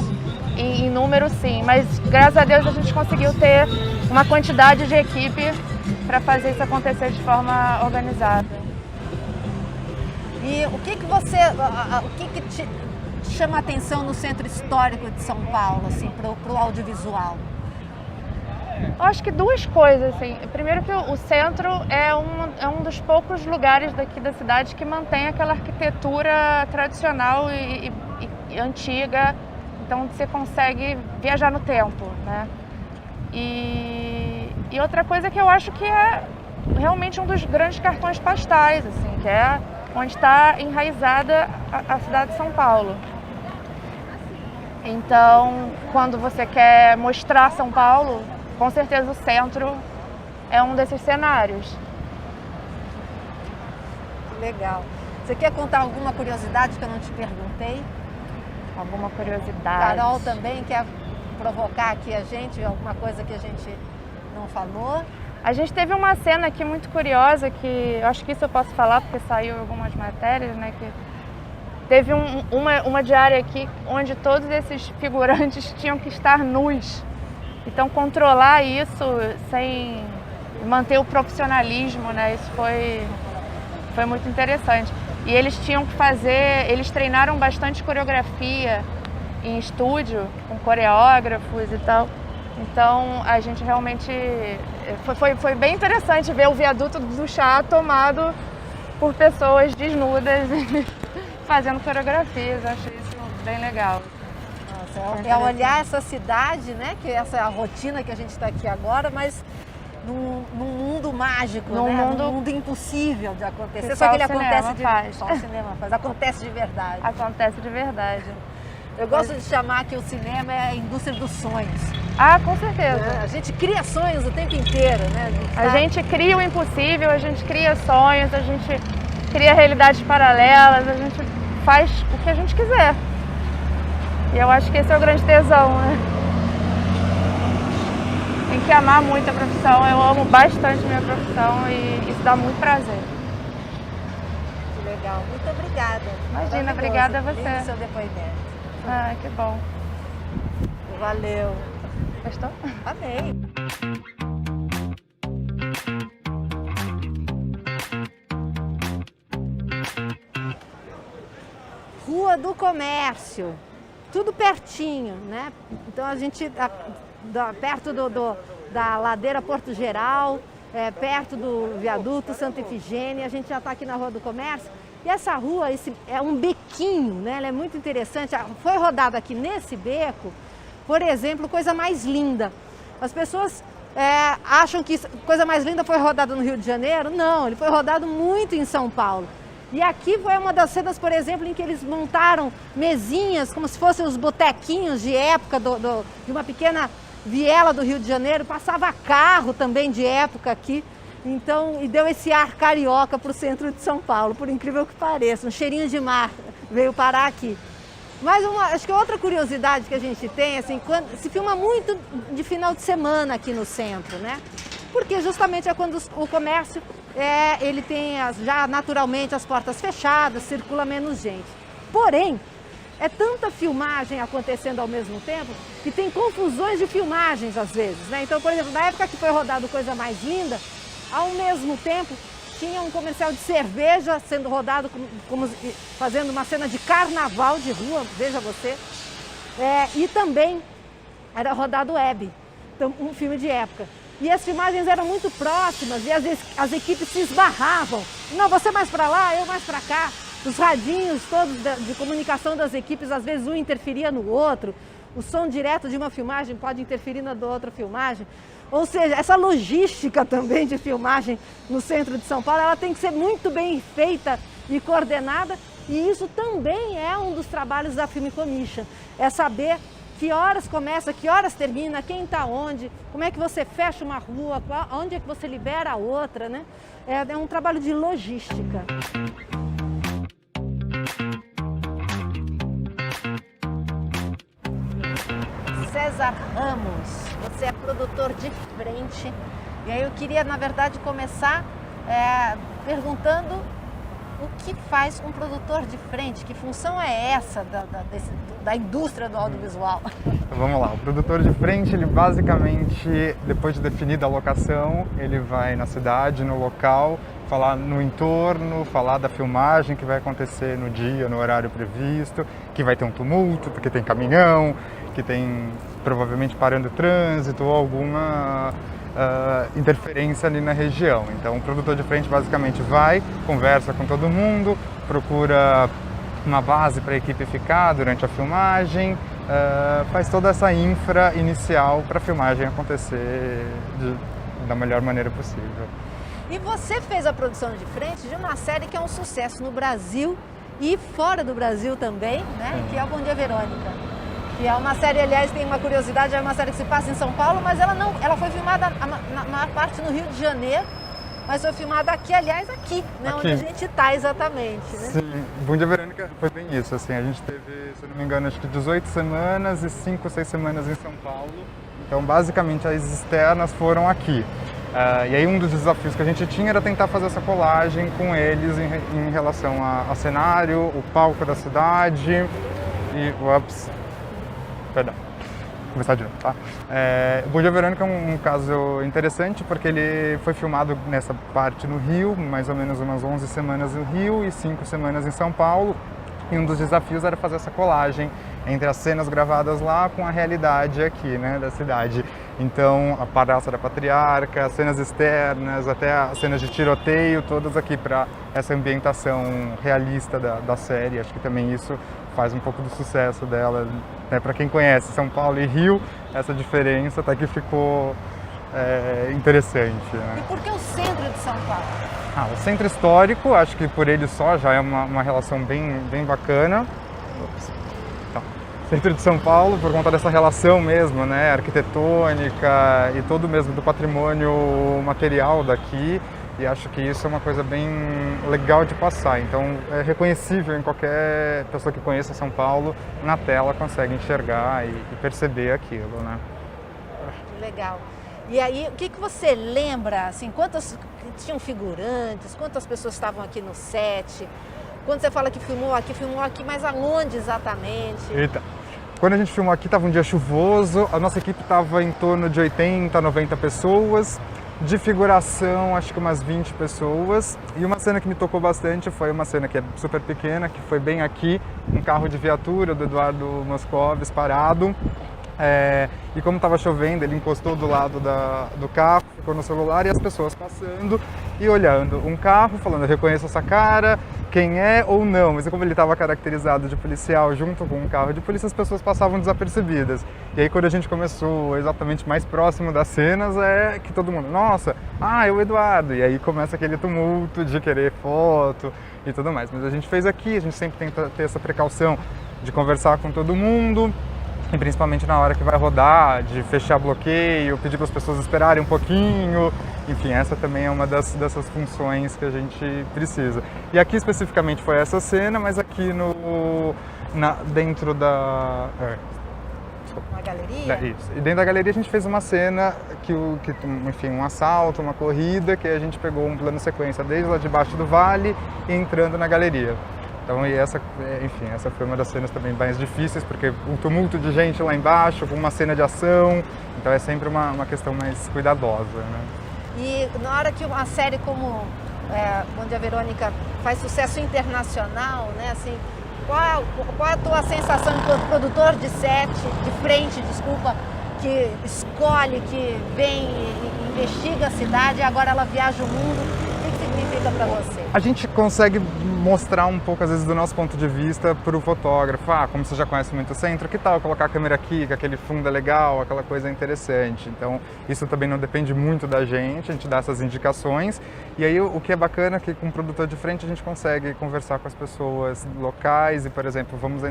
em número sim, mas graças a Deus a gente conseguiu ter uma quantidade de equipe para fazer isso acontecer de forma organizada. E o que te chama a atenção no centro histórico de São Paulo, assim, para o audiovisual? Eu acho que duas coisas, assim. Primeiro que o centro é um dos poucos lugares daqui da cidade que mantém aquela arquitetura tradicional e antiga, então você consegue viajar no tempo, né? E outra coisa que eu acho que é realmente um dos grandes cartões postais, assim, que é onde está enraizada a cidade de São Paulo. Então, quando você quer mostrar São Paulo, com certeza o centro é um desses cenários. Legal. Você quer contar alguma curiosidade que eu não te perguntei? Alguma curiosidade? Carol também quer provocar aqui a gente, alguma coisa que a gente não falou? A gente teve uma cena aqui muito curiosa, que eu acho que isso eu posso falar porque saiu em algumas matérias, né? Que teve uma diária aqui onde todos esses figurantes tinham que estar nus. Então, controlar isso sem manter o profissionalismo, né? Isso foi muito interessante. E eles tinham que eles treinaram bastante coreografia em estúdio, com coreógrafos e tal. Então a gente realmente... Foi bem interessante ver o viaduto do chá tomado por pessoas desnudas fazendo coreografias. Eu achei isso bem legal. Nossa, é olhar essa cidade, né? Que essa é a rotina que a gente está aqui agora, mas num mundo mágico, num mundo impossível de acontecer. Só que ele acontece só o cinema faz. Acontece de verdade. Acontece de verdade. Eu gosto de chamar que o cinema é a indústria dos sonhos. Ah, com certeza. A gente cria sonhos o tempo inteiro, né? A gente cria o impossível, a gente cria sonhos, a gente cria realidades paralelas, a gente faz o que a gente quiser. E eu acho que esse é o grande tesão, né? Tem que amar muito a profissão, eu amo bastante minha profissão e isso dá muito prazer. Que legal, muito obrigada. Imagina, obrigada a você. Lindo seu depoimento. Ah, que bom. Valeu. Gostou? Amei. Rua do Comércio, tudo pertinho, né? Então a gente, perto da ladeira Porto Geral, perto do viaduto Santa Efigênia, a gente já está aqui na Rua do Comércio. E essa rua, é um bequinho, né? Ela é muito interessante. Foi rodado aqui nesse beco, por exemplo, Coisa Mais Linda. As pessoas acham que Coisa Mais Linda foi rodado no Rio de Janeiro. Não, ele foi rodado muito em São Paulo. E aqui foi uma das cenas, por exemplo, em que eles montaram mesinhas, como se fossem os botequinhos de época de uma pequena viela do Rio de Janeiro. Passava carro também de época aqui. Então, e deu esse ar carioca para o centro de São Paulo, por incrível que pareça. Um cheirinho de mar veio parar aqui. Mas acho que outra curiosidade que a gente tem, assim, se filma muito de final de semana aqui no centro, né? Porque justamente é quando o comércio, ele tem já naturalmente as portas fechadas, circula menos gente. Porém, é tanta filmagem acontecendo ao mesmo tempo que tem confusões de filmagens às vezes, né? Então, por exemplo, na época que foi rodado Coisa Mais Linda, ao mesmo tempo tinha um comercial de cerveja sendo rodado, fazendo uma cena de carnaval de rua, veja você. E também era rodado Hebe, então, um filme de época. E as filmagens eram muito próximas e às vezes as equipes se esbarravam. Não, você mais para lá, eu mais para cá. Os radinhos todos de comunicação das equipes, às vezes um interferia no outro. O som direto de uma filmagem pode interferir na da outra filmagem. Ou seja, essa logística também de filmagem no centro de São Paulo, ela tem que ser muito bem feita e coordenada. E isso também é um dos trabalhos da Film Commission. É saber que horas começa, que horas termina, quem está onde, como é que você fecha uma rua, onde é que você libera a outra, né? É um trabalho de logística. César Ramos, você é produtor de frente. E aí eu queria, na verdade, começar perguntando o que faz um produtor de frente, que função é essa da indústria do audiovisual? Então, vamos lá, o produtor de frente, ele basicamente, depois de definida a locação, ele vai na cidade, no local, falar no entorno, falar da filmagem que vai acontecer no dia, no horário previsto, que vai ter um tumulto, porque tem caminhão, que tem provavelmente parando o trânsito ou alguma interferência ali na região. Então o produtor de frente basicamente vai, conversa com todo mundo, procura uma base para a equipe ficar durante a filmagem, faz toda essa infra inicial para a filmagem acontecer da melhor maneira possível. E você fez a produção de frente de uma série que é um sucesso no Brasil e fora do Brasil também, né? Que é o Bom Dia Verônica. Que é uma série, aliás, tem uma curiosidade, é uma série que se passa em São Paulo, mas ela foi filmada na maior parte no Rio de Janeiro, mas foi filmada aqui, aliás, aqui, né? Onde a gente está exatamente, né? Sim, Bom Dia Verônica foi bem isso, assim, a gente teve, se eu não me engano, acho que 18 semanas e 5 ou 6 semanas em São Paulo, então basicamente as externas foram aqui. E aí um dos desafios que a gente tinha era tentar fazer essa colagem com eles em relação a cenário, o palco da cidade e Perdão, vou começar de novo, tá? O Bom Dia Verônica é um caso interessante porque ele foi filmado nessa parte no Rio, mais ou menos umas 11 semanas no Rio e 5 semanas em São Paulo. E um dos desafios era fazer essa colagem entre as cenas gravadas lá com a realidade aqui, né, da cidade. Então, a Praça da Patriarca, as cenas externas, até as cenas de tiroteio, todas aqui para essa ambientação realista da série. Acho que também isso faz um pouco do sucesso dela, né? Para quem conhece São Paulo e Rio, essa diferença até que ficou interessante, né? E por que o centro de São Paulo? O centro histórico, acho que por ele só já é uma relação bem bacana. Centro de São Paulo, por conta dessa relação mesmo, né, arquitetônica e todo mesmo do patrimônio material daqui. E acho que isso é uma coisa bem legal de passar. Então é reconhecível em qualquer pessoa que conheça São Paulo, na tela consegue enxergar e perceber aquilo, né? Legal. E aí, o que você lembra, assim, quantos tinham figurantes, quantas pessoas estavam aqui no set? Quando você fala que filmou aqui, mas aonde exatamente? Eita. Quando a gente filmou aqui estava um dia chuvoso, a nossa equipe estava em torno de 80, 90 pessoas, de figuração acho que umas 20 pessoas, e uma cena que me tocou bastante foi uma cena que é super pequena, que foi bem aqui, um carro de viatura do Eduardo Moscovis parado. E como estava chovendo, ele encostou do lado do carro, ficou no celular e as pessoas passando e olhando um carro, falando, eu reconheço essa cara, quem é ou não. Mas como ele estava caracterizado de policial junto com um carro de polícia, as pessoas passavam desapercebidas. E aí quando a gente começou exatamente mais próximo das cenas, é que todo mundo, nossa, é o Eduardo. E aí começa aquele tumulto de querer foto e tudo mais. Mas a gente fez aqui, a gente sempre tenta ter essa precaução de conversar com todo mundo, e principalmente na hora que vai rodar, de fechar bloqueio, pedir para as pessoas esperarem um pouquinho. Enfim, essa também é uma dessas funções que a gente precisa. E aqui especificamente foi essa cena, mas aqui dentro da... Uma galeria? Isso. E dentro da galeria a gente fez uma cena enfim, um assalto, uma corrida, que a gente pegou um plano sequência desde lá de baixo do vale e entrando na galeria. Então, essa foi uma das cenas também mais difíceis, porque um tumulto de gente lá embaixo, com uma cena de ação, então é sempre uma questão mais cuidadosa, né? E na hora que uma série como Onde a Verônica faz sucesso internacional, né, assim, qual é a tua sensação enquanto produtor de set, de frente, que escolhe, que vem e investiga a cidade e agora ela viaja o mundo? O que significa para você? A gente consegue mostrar um pouco, às vezes, do nosso ponto de vista para o fotógrafo. Como você já conhece muito o centro, que tal colocar a câmera aqui, que aquele fundo é legal, aquela coisa é interessante. Então, isso também não depende muito da gente, a gente dá essas indicações. E aí, o que é bacana é que com o produtor de frente a gente consegue conversar com as pessoas locais e, por exemplo, vamos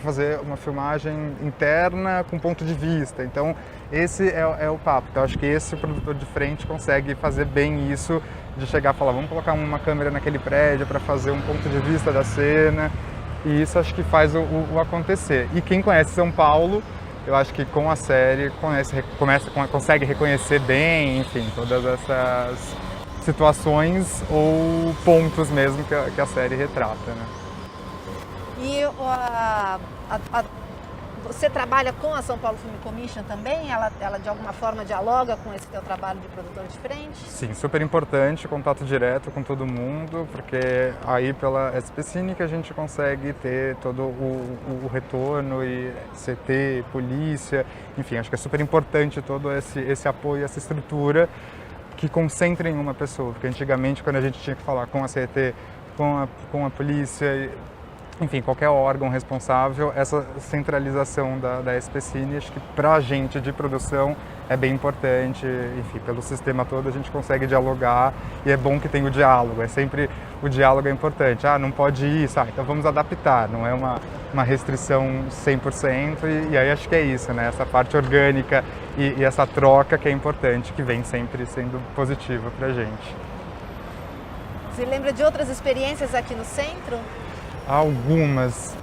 fazer uma filmagem interna com ponto de vista. Então, esse é o papo. Então, acho que esse produtor de frente consegue fazer bem isso, de chegar e falar, vamos colocar uma câmera naquele prédio para fazer um ponto de vista da cena, e isso acho que faz o acontecer. E quem conhece São Paulo, eu acho que com a série consegue reconhecer bem, enfim, todas essas situações ou pontos mesmo que a série retrata, né? E você trabalha com a São Paulo Film Commission também? Ela de alguma forma dialoga com esse teu trabalho de produtor de frente? Sim, super importante, contato direto com todo mundo, porque aí pela SP Cine que a gente consegue ter todo o retorno e CT, polícia, enfim, acho que é super importante todo esse apoio, essa estrutura que concentra em uma pessoa, porque antigamente quando a gente tinha que falar com a CT, com a polícia, enfim, qualquer órgão responsável, essa centralização da SP Cine, acho que para a gente de produção é bem importante. Enfim, pelo sistema todo a gente consegue dialogar e é bom que tenha o diálogo, o diálogo é importante. Não pode ir, então vamos adaptar, não é uma restrição 100%, e aí acho que é isso, né? Essa parte orgânica e essa troca que é importante, que vem sempre sendo positiva para a gente. Você lembra de outras experiências aqui no centro? Algumas.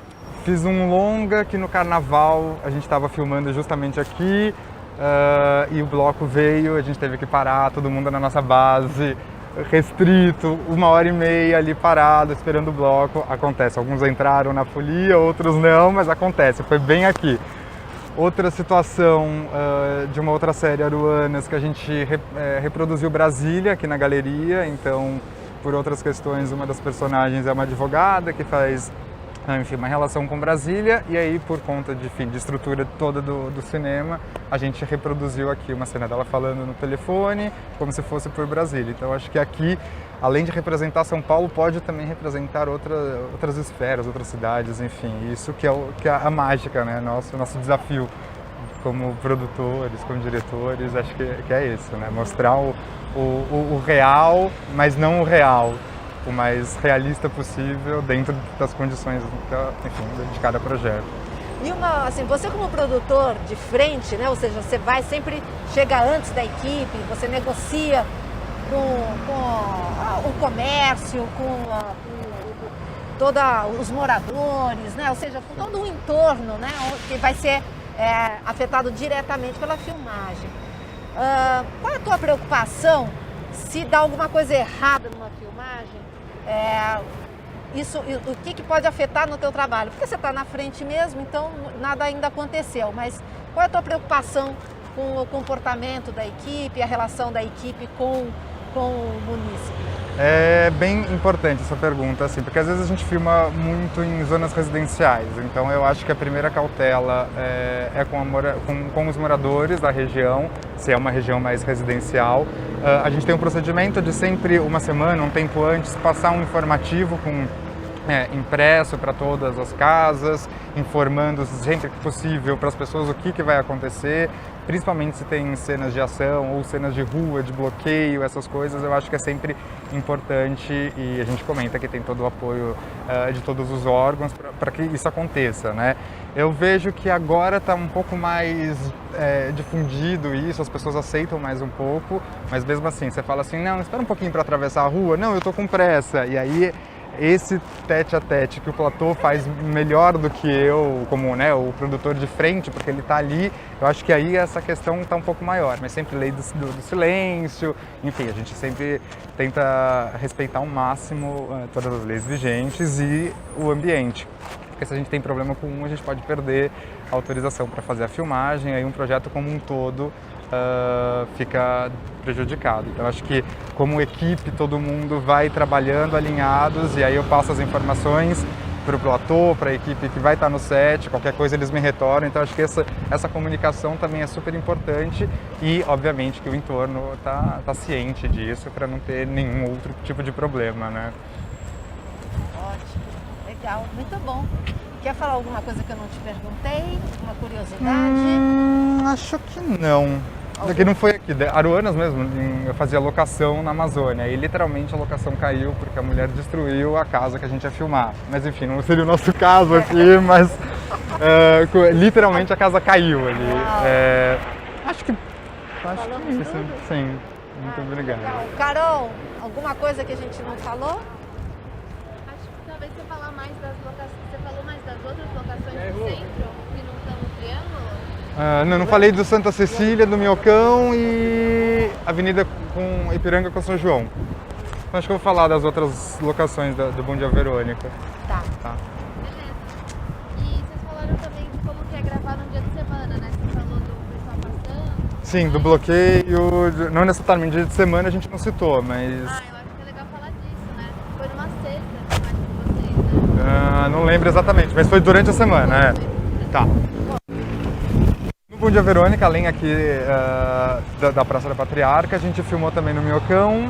Fiz um longa que no carnaval a gente estava filmando justamente aqui e o bloco veio, a gente teve que parar, todo mundo na nossa base, restrito, 1h30 ali parado, esperando o bloco. Acontece, alguns entraram na folia, outros não, mas acontece, foi bem aqui. Outra situação de uma outra série, Aruanas, que a gente reproduziu Brasília aqui na galeria, então por outras questões uma das personagens é uma advogada que faz enfim, uma relação com Brasília, e aí por conta de estrutura toda do cinema, a gente reproduziu aqui uma cena dela falando no telefone, como se fosse por Brasília. Então acho que aqui, além de representar São Paulo, pode também representar outras esferas, outras cidades, enfim, isso que é a mágica, né? Nosso desafio como produtores, como diretores, acho que é isso, né? Mostrar o real, mas não o real, o mais realista possível dentro das condições, enfim, de cada projeto. E assim, você como produtor de frente, né? Ou seja, você sempre chega antes da equipe, você negocia com o comércio, com todos os moradores, né? Ou seja, com todo o entorno, né? Que vai ser afetado diretamente pela filmagem. Qual é a tua preocupação se dá alguma coisa errada numa filmagem? O que pode afetar no teu trabalho? Porque você está na frente mesmo, então nada ainda aconteceu. Mas qual é a tua preocupação com o comportamento da equipe, a relação da equipe com o munícipe? É bem importante essa pergunta, assim, porque às vezes a gente filma muito em zonas residenciais, então eu acho que a primeira cautela é com os moradores da região, se é uma região mais residencial. A gente tem um procedimento de sempre uma semana, um tempo antes, passar um informativo impresso para todas as casas, informando sempre que possível para as pessoas o que vai acontecer, principalmente se tem cenas de ação ou cenas de rua, de bloqueio, essas coisas, eu acho que é sempre importante e a gente comenta que tem todo o apoio de todos os órgãos para que isso aconteça, né? Eu vejo que agora está um pouco mais difundido isso, as pessoas aceitam mais um pouco, mas mesmo assim, você fala assim, não, espera um pouquinho para atravessar a rua, não, eu estou com pressa, e aí esse tete-a-tete que o platô faz melhor do que eu, como o produtor de frente, porque ele está ali, eu acho que aí essa questão está um pouco maior, mas sempre lei do silêncio, enfim, a gente sempre tenta respeitar ao máximo todas as leis vigentes e o ambiente. Porque se a gente tem problema com a gente pode perder a autorização para fazer a filmagem, aí um projeto como um todo fica prejudicado. Então acho que como equipe todo mundo vai trabalhando alinhados e aí eu passo as informações para o platô, para a equipe que vai estar no set, qualquer coisa eles me retornam, então acho que essa comunicação também é super importante e obviamente que o entorno tá ciente disso para não ter nenhum outro tipo de problema, né? Ótimo, legal, muito bom. Quer falar alguma coisa que eu não te perguntei? Uma curiosidade? Acho que não. Daqui não foi aqui, Aruanas mesmo, eu fazia locação na Amazônia e literalmente a locação caiu porque a mulher destruiu a casa que a gente ia filmar. Mas enfim, não seria o nosso caso aqui, mas literalmente a casa caiu ali. Acho que isso, sim. Muito obrigado. Legal. Carol, alguma coisa que a gente não falou? Acho que talvez você falar mais das locações. Você falou mais das outras locações do centro que não estão no Triângulo? Não falei do Santa Cecília, do Minhocão e Avenida com Ipiranga com São João. Então acho que eu vou falar das outras locações do Bom Dia Verônica. Tá. Beleza. E vocês falaram também de como que é gravar num dia de semana, né? Você falou do pessoal passando. Sim, do bloqueio, não necessariamente dia de semana a gente não citou, mas... Eu acho que é legal falar disso, né? Foi numa sexta, acho que vocês, né? Não lembro exatamente, mas foi durante a semana, Tá. No Bom Dia Verônica, além aqui da Praça da Patriarca, a gente filmou também no Minhocão,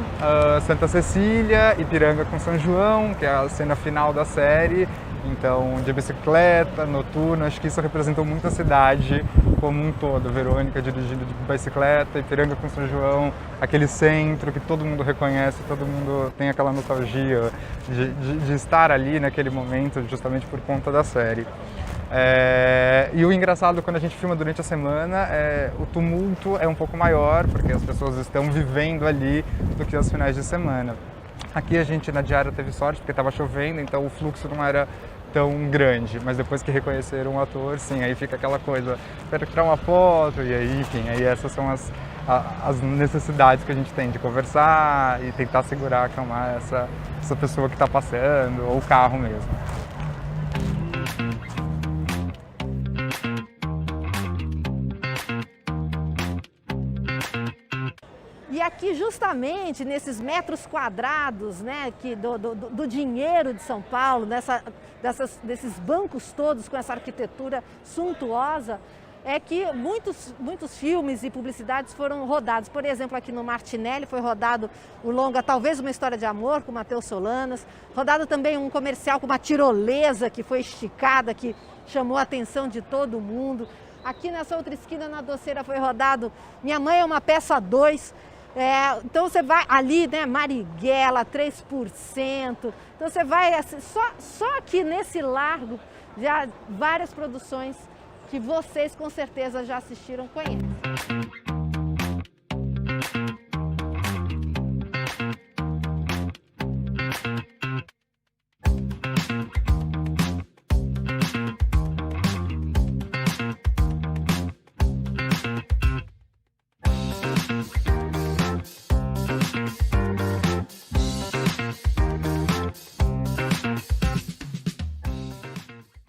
Santa Cecília, Ipiranga com São João, que é a cena final da série. Então, de bicicleta, noturno, acho que isso representou muito a cidade como um todo. Verônica dirigindo de bicicleta, Ipiranga com São João, aquele centro que todo mundo reconhece, todo mundo tem aquela nostalgia de estar ali naquele momento, justamente por conta da série. E o engraçado, quando a gente filma durante a semana, o tumulto é um pouco maior, porque as pessoas estão vivendo ali do que aos finais de semana. Aqui a gente na diária teve sorte, porque estava chovendo, então o fluxo não era tão grande, mas depois que reconheceram o ator, sim, aí fica aquela coisa, quero tirar uma foto, e aí, enfim, aí essas são as necessidades que a gente tem de conversar e tentar segurar, acalmar essa pessoa que está passando, ou o carro mesmo. aqui justamente nesses metros quadrados, né, do dinheiro de São Paulo, desses bancos todos com essa arquitetura suntuosa, é que muitos filmes e publicidades foram rodados. Por exemplo, aqui no Martinelli foi rodado o longa Talvez Uma História de Amor, com Matheus Solanas, rodado também um comercial com uma tirolesa que foi esticada, que chamou a atenção de todo mundo. Aqui nessa outra esquina, na Doceira, foi rodado Minha Mãe é uma Peça 2. Então você vai ali, né, Marighella, 3%. Então você vai, assim, só aqui nesse largo, já várias produções que vocês com certeza já assistiram, conhecem.